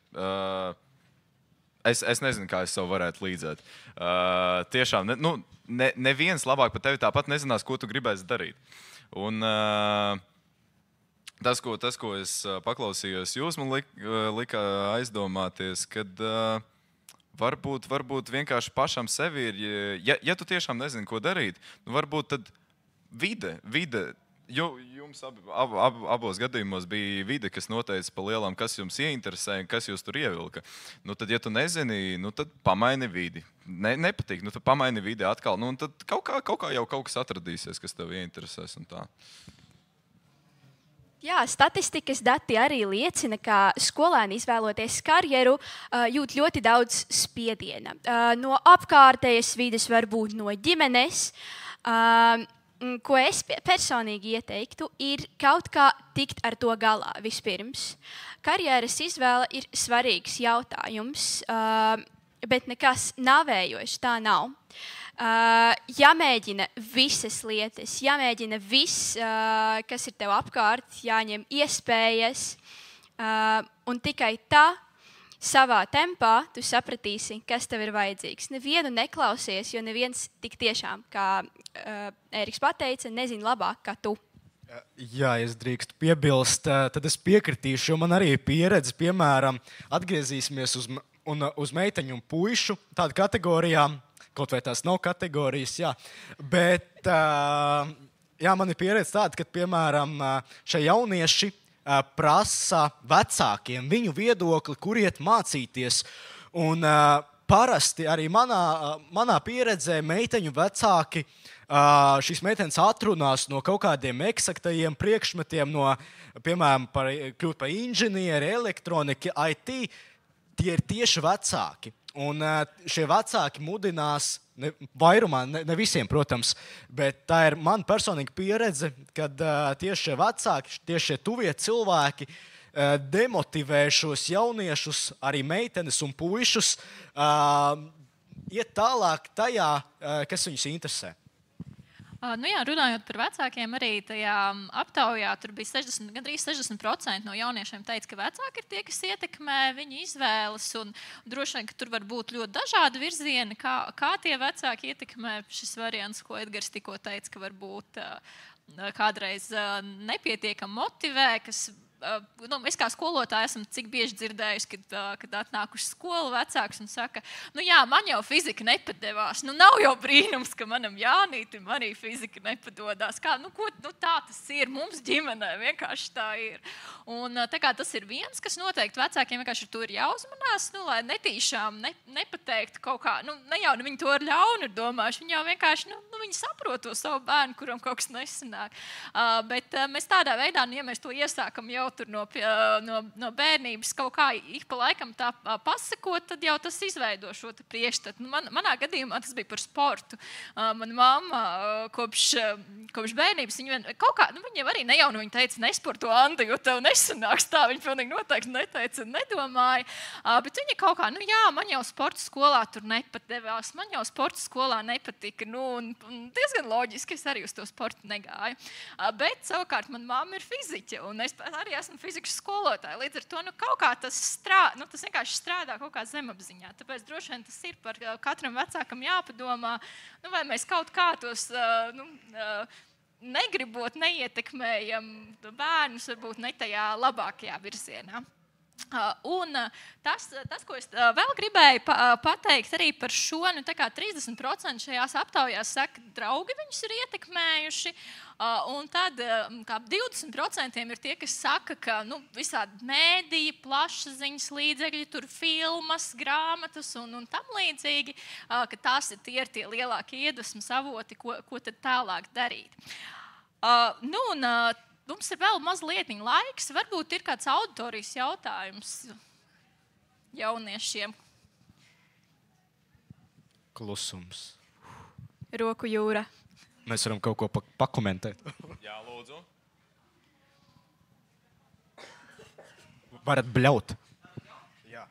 Es nezinu, kā es sev varētu līdzēt. Tiešām, neviens labāk par tevi tāpat nezinās, ko tu gribēsi darīt. Un tas, ko es paklausījos, jūs man lika aizdomāties, kad varbūt vienkārši pašam sevi ir, ja tu tiešām nezini, ko darīt, varbūt tad vide. Jo jums abos gadījumos bija vide, kas noteica pa lielām, kas jums ieinteresē un kas jūs tur ievilka. Tad, ja tu nezini, tad pamaini vidi. Nepatīk, tad pamaini vidi atkal. Tad kaut kā jau kaut kas atradīsies, kas tev ieinteresēs un tā. Jā, statistikas dati arī liecina, ka skolēni izvēloties karjeru jūt ļoti daudz spiediena. No apkārtējas vides, varbūt no ģimenes. Ko es personīgi ieteiktu, ir kaut kā tikt ar to galā vispirms. Karjeras izvēle ir svarīgs jautājums, bet nekas navējošs tā nav. Jāmēģina visas lietas, jāmēģina viss, kas ir tev apkārt, jāņem iespējas, un tikai tā, savā tempā tu sapratīsi, kas tev ir vajadzīgs. Nevienu neklausies, jo neviens tik tiešām, kā Ēriks pateica, nezina labāk kā tu. Jā, es drīkstu piebilst, tad es piekritīšu, jo man arī ir pieredze, piemēram, atgriezīsimies uz meiteņu un puišu tādu kategorijām, kaut vai tās nav kategorijas, jā. Bet, man ir pieredze tāda, ka, piemēram, šie jaunieši prasa vecākiem viņu viedokli, kur iet mācīties. Un parasti arī manā pieredzē meiteņu vecāki šīs meitenes atrunās no kaut kādiem eksaktajiem priekšmetiem, piemēram, kļūt par inženieri, elektroniku, IT. Tie ir tieši vecāki. Un šie vecāki mudinās, vairumā, ne visiem, protams, bet tā ir mana personīga pieredze, kad tieši šie vecāki, tieši šie tuvie cilvēki demotivē šos jauniešus, arī meitenes un puišus, iet tālāk tajā, kas viņus interesē. Nu jā, runājot par vecākiem, arī tajā aptaujā tur bija gandrīz 60% no jauniešiem teica, ka vecāki ir tie, kas ietekmē viņu izvēles. Droši vien, ka tur var būt ļoti dažādi virzieni, kā tie vecāki ietekmē. Šis variants, ko Edgars tikko teica, ka varbūt kādreiz nepietiekami motivē, kas es kā skolotāja esmu cik bieži dzirdējusi, kad atnākuši skolu vecāks un saka, nu jā, man jau fizika nepadevās. Nu nav jau brīnums, ka manam Jānītim arī fizika nepadodās. Tā tas ir. Mums ģimenē vienkārši tā ir. Un tā kā tas ir viens, kas noteikti vecākiem vienkārši ar to ir jāuzmanās, lai netīšām nepateikt kaut kā, ne jau viņi to ar ļaunu ir domājuši, viņi jau vienkārši, viņi saprot to savu bērnu, kuram kaut kas nesanāk. Bet mēs tādā veidā, ja mēs to iesākam jau tur no bērnības kaut kā ik pa laikam tā pasakot, tad jau tas izveido šo priekšstatu. Manā gadījumā tas bija par sportu. Mana mamma kopš bērnības, viņa kaut kā, viņa jau arī nejaunu, viņa teica, nesporto, Anda, jo tev nesanāks tā. Viņa pilnīgi noteikti neteica un nedomāja. Bet viņa kaut kā, man jau sporta skolā tur nepadevās, man jau sporta skolā nepatika. Un diezgan loģiski, es arī uz to sportu negāju. Bet savukārt man mamma ir fiziķe, un es arī esmu fizikas skolotāja. Līdz ar to kaut kā tas vienkārši strādā kaut kā zemapziņā. Tāpēc droši vien tas ir par katram vecākam jāpadomā, vai mēs kaut kā tos negribot, neietekmējam bērnus varbūt ne tajā labākajā virzienā. Un tas, ko es vēl gribēju pateikt arī par šo, 30% šajās aptaujās saka, ka draugi viņus ir ietekmējuši, un tad 20% ir tie, kas saka, ka visādi mēdīji, plašsaziņas līdzekļi, tur filmas, grāmatas un tam līdzīgi, ka tās ir tie lielākie iedvesmas avoti, ko tad tālāk darīt. Mums ir vēl mazliet laiks. Varbūt ir kāds auditorijas jautājums jauniešiem. Klusums. Roku jūra. Mēs varam kaut ko pakomentēt. Jā, lūdzu. Varat bļaut. Jā.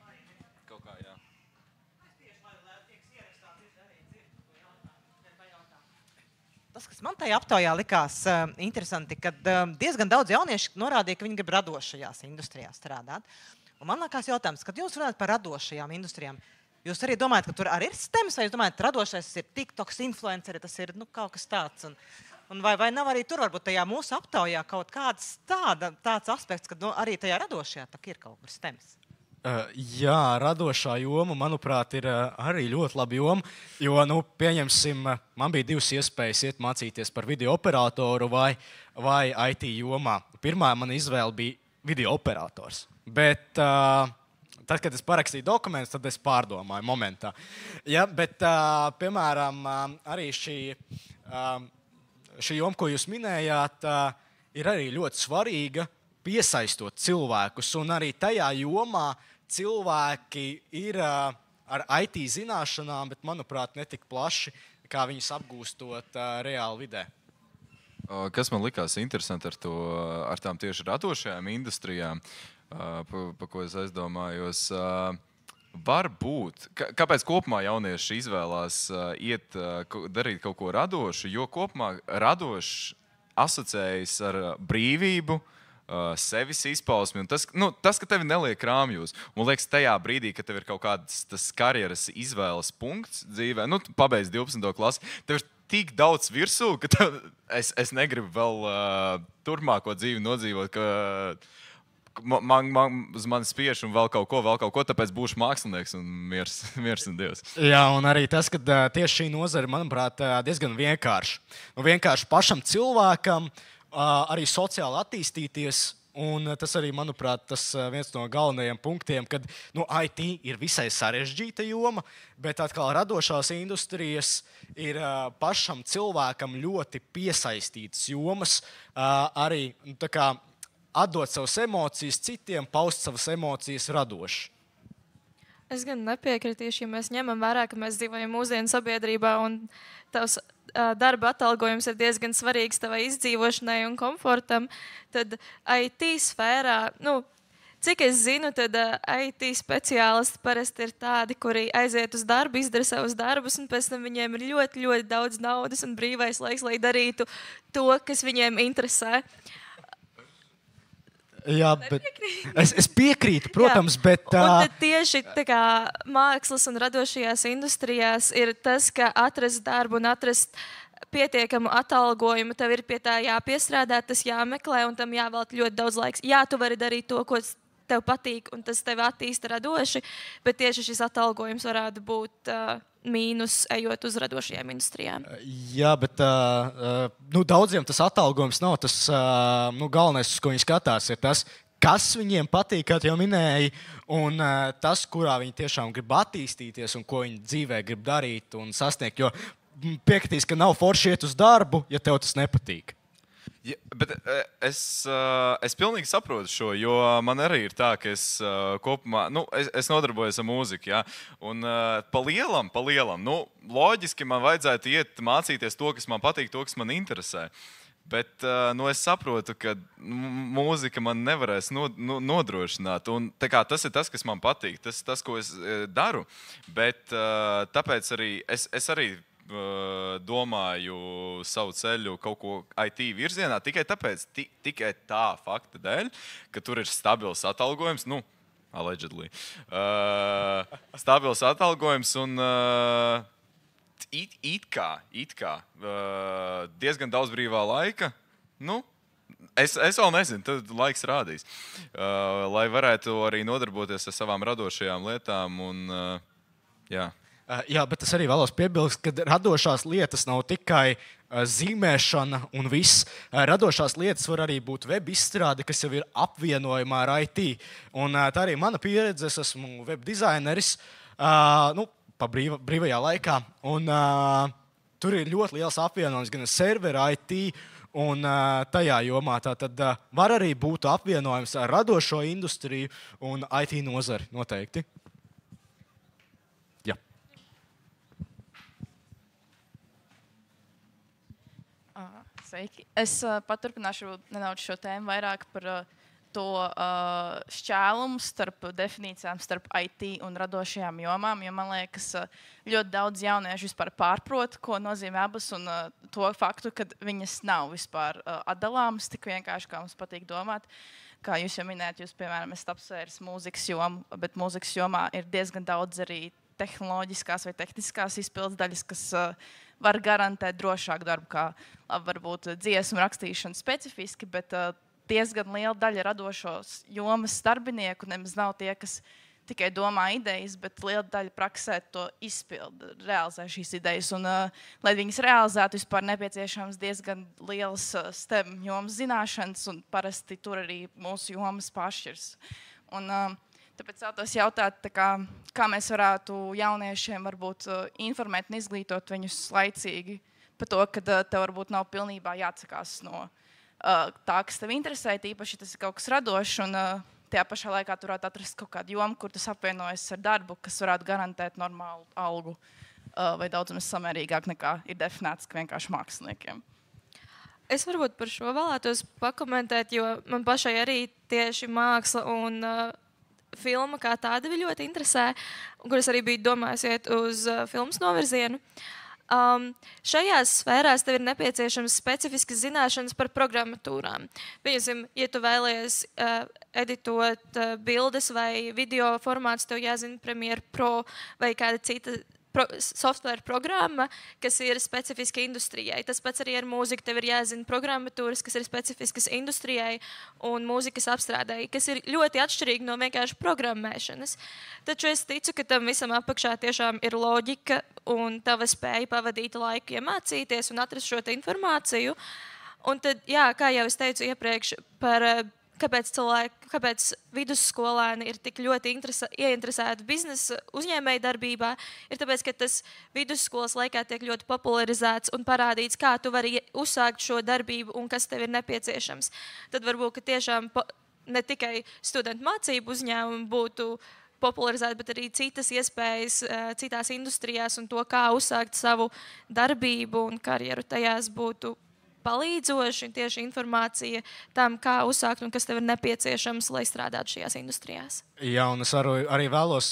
Kaut kā, jā. Tas, kas man tajā aptaujā likās interesanti, kad diezgan daudz jauniešu norādīja, ka viņi grib radošajās industrijās strādāt. Un man liekas jautājums, kad jūs runājat par radošajām industrijām, jūs arī domājat, ka tur arī ir STEMs, vai jūs domājat, ka radošais ir TikToks, influenceri, tas ir kaut kas tāds? Un vai nav arī tur varbūt tajā mūsu aptaujā kaut kāds tāds aspekts, ka arī tajā radošajā tā ir kaut kur STEMs? Jā, radošā joma, manuprāt, ir arī ļoti laba joma. Jo, pieņemsim, man bija divas iespējas iet mācīties par video operatoru vai IT jomā. Pirmā mana izvēle bija video operators. Bet tad, kad es parakstīju dokumentus, tad es pārdomāju momentā. Ja, bet, piemēram, arī šī joma, ko jūs minējāt, ir arī ļoti svarīga, piesaistot cilvēkus. Un arī tajā jomā cilvēki ir ar IT zināšanām, bet, manuprāt, ne tik plaši, kā viņus apgūstot reāli vidē. Kas man likās interesanti ar tām tieši radošajām industrijām, pa ko es aizdomājos, varbūt, kāpēc kopumā jaunieši izvēlās darīt kaut ko radošu, jo kopumā radošs asociējas ar brīvību, sevis izpausmi. Un tas, ka tevi neliek rāmjos. Man liekas, tajā brīdī, kad tev ir kaut kāds tas karjeras izvēles punkts dzīvē, tu pabeidz 12. klasi, tev ir tik daudz virsū, ka es negribu vēl turpmāko dzīvi nodzīvot, ka uz mani spiež un vēl kaut ko, tāpēc būšu mākslinieks un miers un Dievs. Jā, un arī tas, ka tieši šī nozara, manuprāt, diezgan vienkārši. Vienkārši pašam cilvēkam arī sociāli attīstīties, un tas arī, manuprāt, tas viens no galvenajiem punktiem, kad IT ir visai sarežģīta joma, bet atkal radošās industrijas ir pašam cilvēkam ļoti piesaistītas jomas, arī atdot savas emocijas citiem, paust savas emocijas radoši. Es gan nepiekritīšu, ja mēs ņemam vērā, ka mēs dzīvojam mūsdienu sabiedrībā un tavs darba atalgojums ir diezgan svarīgs tavai izdzīvošanai un komfortam, tad IT sfērā, cik es zinu, tad IT speciālisti parasti ir tādi, kuri aiziet uz darbu, izdara savus darbus, un pēc tam viņiem ir ļoti, ļoti daudz naudas un brīvais laiks, lai darītu to, kas viņiem interesē. Jā, bet es piekrītu, protams, bet... Un tad tieši tā kā mākslas un radošajās industrijās ir tas, ka atrast darbu un atrast pietiekamu atalgojumu, tev ir pie tā jāpiestrādā, tas jāmeklē un tam jāvelk ļoti daudz laiks. Jā, tu vari darīt to, ko tev patīk, un tas tev attīsta radoši, bet tieši šis atalgojums varētu būt mīnus, ejot uz radošajām industrijām. Jā, bet daudziem tas atalgojums nav tas galvenais, uz ko viņi skatās, ir tas, kas viņiem patīk, kā jau minēji, un tas, kurā viņi tiešām grib attīstīties un ko viņi dzīvē grib darīt un sasniegt. Jo piekritīs, ka nav forši iet uz darbu, ja tev tas nepatīk. Ja, bet es pilnīgi saprotu šo, jo man arī ir tā, ka es kopumā, es nodarbojos ar mūziku, ja, un pa lielam, loģiski man vajadzētu iet mācīties to, kas man patīk, to, kas man interesē. Bet es saprotu, ka mūzika man nevarēs nodrošināt. Un, tas ir tas, kas man patīk, tas ko es daru. Bet tāpēc arī es arī domāju savu ceļu kaut ko IT virzienā tikai tāpēc, tikai tā fakta dēļ, ka tur ir stabils atalgojums, allegedly. Stabils atalgojums un it kā diezgan daudz brīvā laika. Es vēl nezinu, tad laiks rādīs. Lai varētu arī nodarboties ar savām radošajām lietām un jā. Jā, bet es arī vēlos piebilst, ka radošās lietas nav tikai zīmēšana un viss. Radošās lietas var arī būt web izstrāde, kas jau ir apvienojumā ar IT. Un tā arī mana pieredze, es esmu web dizaineris pa brīvajā laikā. Un tur ir ļoti liels apvienojums gan ar serveru IT un tajā jomā. Tātad var arī būt apvienojums ar radošo industriju un IT nozari noteikti. Sveiki. Es paturpināšu nedaudz šo tēmu vairāk par to šķēlumu starp definīcijām, starp IT un radošajām jomām. Jo man liekas, ļoti daudz jauniešu vispār pārprot, ko nozīmē abas, un to faktu, ka viņas nav vispār atdalāmas tik vienkārši, kā mums patīk domāt. Kā jūs jau minējāt, jūs, piemēram, esat apsvērs mūzikas jomu, bet mūzikas jomā ir diezgan daudz arī tehnoloģiskās vai tehniskās izpildes daļas, kas var garantēt drošāku darbu, kā varbūt dziesmu rakstīšana specifiski, bet diezgan liela daļa radošos jomas darbinieku nemaz nav tie, kas tikai domā idejas, bet liela daļa praksē to izpilda, realizē šīs idejas. Un, lai viņas realizētu, vispār nepieciešams diezgan lielas STEM jomas zināšanas, un parasti tur arī mūsu jomas pašķirs. Un, tāpēc vēlos jautāt, kā mēs varētu jauniešiem varbūt informēt un izglītot viņus laicīgi par to, ka tev varbūt nav pilnībā jāatsakās no tā, kas tev interesē, īpaši tas ir kaut kas radošs, un tajā pašā laikā tu varētu atrast kaut kādu jomu, kur tas apvienojas ar darbu, kas varētu garantēt normālu algu vai daudz maz samērīgāk nekā ir definēts vienkārši māksliniekiem. Es varbūt par šo vēlētos pakomentēt, jo man pašai arī tieši māksla un filma kā tāda bija ļoti interesē, kuras arī bija domājis iet uz filmas novirzienu. Šajās sfērās tev ir nepieciešams specifiskas zināšanas par programmatūrām. Piemēram, ja tu vēlies editot bildes vai video formātus, tev jāzina Premiere Pro vai kāda cita software programma, kas ir specifiska industrijai. Tas pats arī ar mūziku. Tev ir jāzina programmatūras, kas ir specifiskas industrijai un mūzikas apstrādēji, kas ir ļoti atšķirīgi no vienkārši programmēšanas. Taču es ticu, ka tam visam apakšā tiešām ir loģika un tava spēja pavadīt laiku, iemācīties un atrast šo informāciju. Un tad, jā, kā jau es teicu iepriekš par kāpēc vidusskolēni ir tik ļoti ieinteresēti biznesa uzņēmēju darbībā, ir tāpēc, ka tas vidusskolas laikā tiek ļoti popularizēts un parādīts, kā tu vari uzsākt šo darbību un kas tev ir nepieciešams. Tad varbūt, ka tiešām ne tikai studentu mācību uzņēmumi būtu popularizēt, bet arī citas iespējas citās industrijās un to, kā uzsākt savu darbību un karjeru tajās būtu palīdzoši. Tieši informācija tam, kā uzsākt un kas tev ir nepieciešams, lai strādātu šajās industrijās. Jā, un es arī vēlos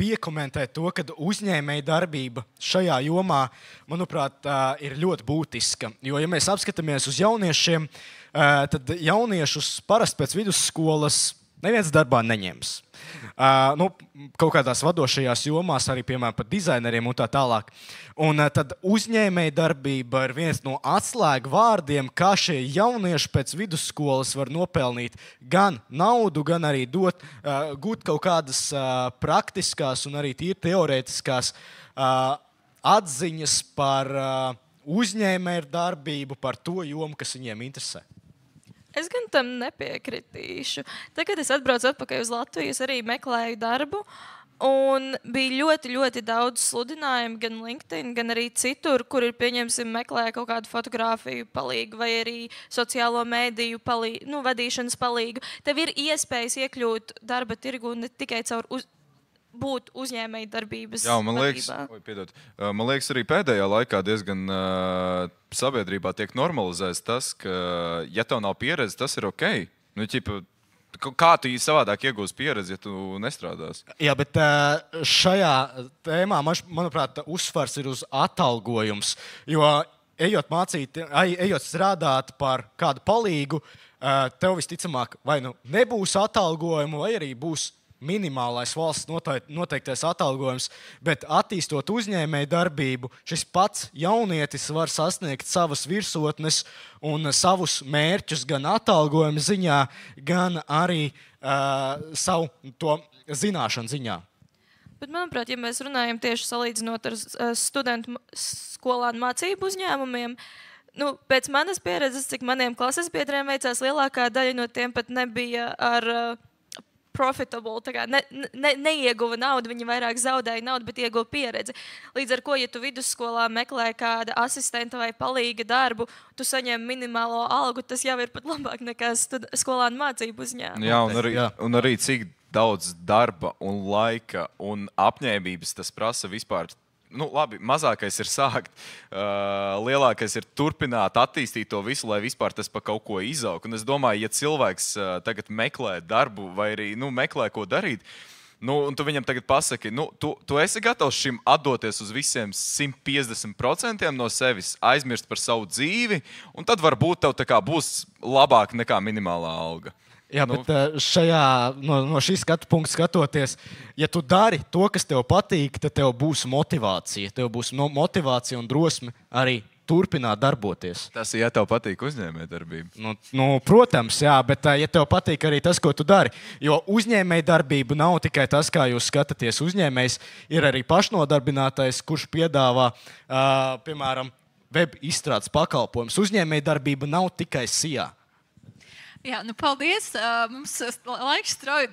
piekomentēt to, ka uzņēmēja darbība šajā jomā, manuprāt, ir ļoti būtiska. Jo, ja mēs apskatāmies uz jauniešiem, tad jauniešus parasti pēc vidusskolas neviens darbā neņems. Kaut kādās vadošajās jomās, arī piemēram par dizaineriem un tā tālāk. Un tad uzņēmēja darbība ir viens no atslēgu vārdiem, kā šie jaunieši pēc vidusskolas var nopelnīt gan naudu, gan arī gūt kaut kādas praktiskās un arī tīri teorētiskās atziņas par uzņēmēju darbību, par to jomu, kas viņiem interesē. Es gan tam nepiekritīšu. Tagad es atbraucu atpakaļ uz Latviju, es arī meklēju darbu. Un bija ļoti, ļoti daudz sludinājumu, gan LinkedIn, gan arī citur, kur ir, pieņemsim, meklēja kaut kādu fotografiju palīgu vai arī sociālo mēdīju vadīšanas palīgu. Tev ir iespējas iekļūt darba tirgu ne tikai caur būt uzņēmēju darbības. Jā, man liekas, arī pēdējā laikā diezgan sabiedrībā tiek normalizēts tas, ka, ja tev nav pieredze, tas ir ok. Kā tu savādāk iegūsi pieredzi, ja tu nestrādās? Jā, bet šajā tēmā, manuprāt, uzsvars ir uz atalgojums. Jo, ejot strādāt par kādu palīgu, tev visticamāk vai nebūs atalgojumu, vai arī būs minimālais valsts noteiktais atalgojums, bet attīstot uzņēmēju darbību, šis pats jaunietis var sasniegt savas virsotnes un savus mērķus gan atalgojuma ziņā, gan arī savu to zināšanu ziņā. Bet, manuprāt, ja mēs runājam tieši salīdzinot ar studentu skolānu mācību uzņēmumiem, pēc manas pieredzes, cik maniem klases biedriem veicās, lielākā daļa no tiem pat nebija ar profitable, neieguva naudu, viņi vairāk zaudēja naudu, bet ieguva pieredzi. Līdz ar ko, ja tu vidusskolā meklē kāda asistenta vai palīga darbu, tu saņem minimālo algu, tas jau ir pat labāk nekā skolānu mācību uzņēmumu. Jā, un arī cik daudz darba un laika un apņēmības tas prasa vispār. Labi, mazākais ir sākt, lielākais ir turpināt attīstīt to visu, lai vispār tas pa kaut ko izaug. Un es domāju, ja cilvēks tagad meklē darbu vai arī meklē, ko darīt, un tu viņam tagad pasaki, tu esi gatavs šim atdoties uz visiem 150% no sevis, aizmirst par savu dzīvi, un tad varbūt tev būs labāk nekā minimālā alga. Jā, bet no šī skatu punkta skatoties, ja tu dari to, kas tev patīk, tad tev būs motivācija. Tev būs motivācija un drosme arī turpināt darboties. Tas ir, ja tev patīk uzņēmējdarbība. Protams, jā, bet ja tev patīk arī tas, ko tu dari. Jo uzņēmējdarbība nav tikai tas, kā jūs skatāties uzņēmējs, ir arī pašnodarbinātais, kurš piedāvā, piemēram, web izstrādes pakalpojumus. Uzņēmējdarbība nav tikai SIA. Jā, paldies. Mums laiks strauji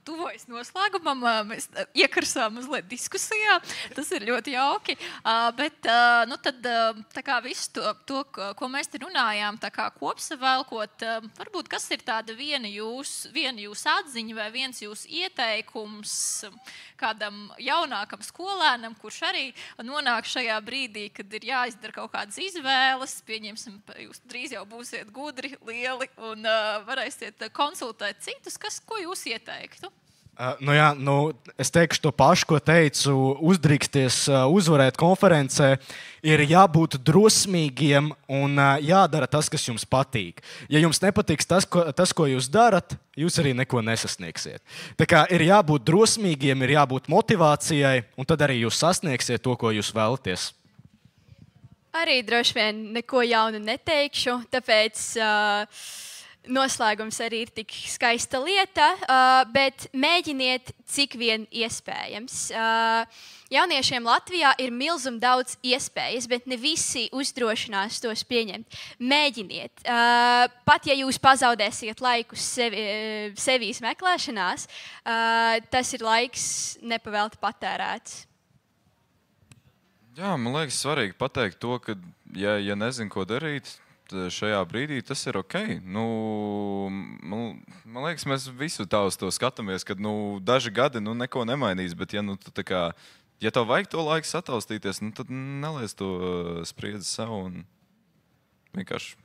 tuvojas noslēgumam. Mēs iekarsām mazliet diskusijā. Tas ir ļoti jauki. Bet tad visu to, ko mēs te runājām, kopsavēlkot, varbūt kas ir tāda viena jūsu atziņa vai viens jūsu ieteikums kādam jaunākam skolēnam, kurš arī nonāk šajā brīdī, kad ir jāizdara kaut kādas izvēles. Pieņemsim, jūs drīz jau būsiet gudri, lieli un varēsiet konsultēt citus. Ko jūs ieteiktu? Es teikšu to pašu, ko teicu, uzdrīksties uzvarēt konferencē, ir jābūt drosmīgiem un jādara tas, kas jums patīk. Ja jums nepatiks tas, ko jūs darat, jūs arī neko nesasniegsiet. Tā kā ir jābūt drosmīgiem, ir jābūt motivācijai, un tad arī jūs sasniegsiet to, ko jūs vēlaties. Arī droši vien neko jaunu neteikšu, tāpēc noslēgums arī ir tik skaista lieta, bet mēģiniet, cik vien iespējams. Jauniešiem Latvijā ir milzīgi daudz iespējas, bet ne visi uzdrošinās tos pieņemt. Mēģiniet. Pat ja jūs pazaudēsiet laiku sevis meklēšanās, tas ir laiks nepavēlti patērēts. Jā, man liekas svarīgi pateikt to, ka, ja nezinu, ko darīt, šajā brīdī tas ir ok. Man liekas, mēs visu tā uz to skatāmies, ka daži gadi neko nemainīs, bet ja tev vajag to laiku sataustīties, tad neliec to spriedzi sev un vienkārši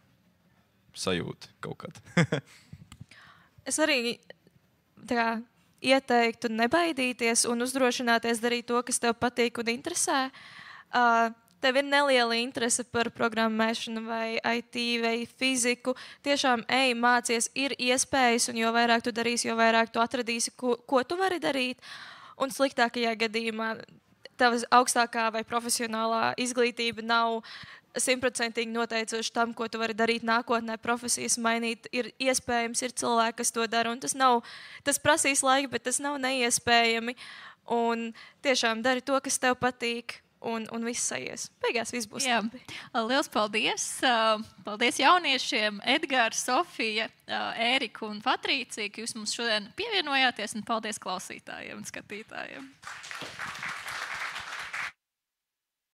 sajūti kaut kad. Es arī ieteiktu nebaidīties un uzdrošināties darīt to, kas tev patīk un interesē. Tev ir neliela interese par programmēšanu vai IT vai fiziku. Tiešām ej, mācies, ir iespējas, un jo vairāk tu darīsi, jo vairāk tu atradīsi, ko tu vari darīt. Un sliktākajā gadījumā tava augstākā vai profesionālā izglītība nav 100% noteicoši tam, ko tu vari darīt nākotnē, profesijas mainīt. Ir iespējams, ir cilvēki, kas to dara, un tas prasīs laiku, bet tas nav neiespējami. Un tiešām dari to, kas tev patīk. Un viss aizies. Beigās viss būs labi. Liels paldies! Paldies jauniešiem, Edgars, Sofija, Ērika un Patricija, ka jūs mums šodien pievienojāties, un paldies klausītājiem un skatītājiem.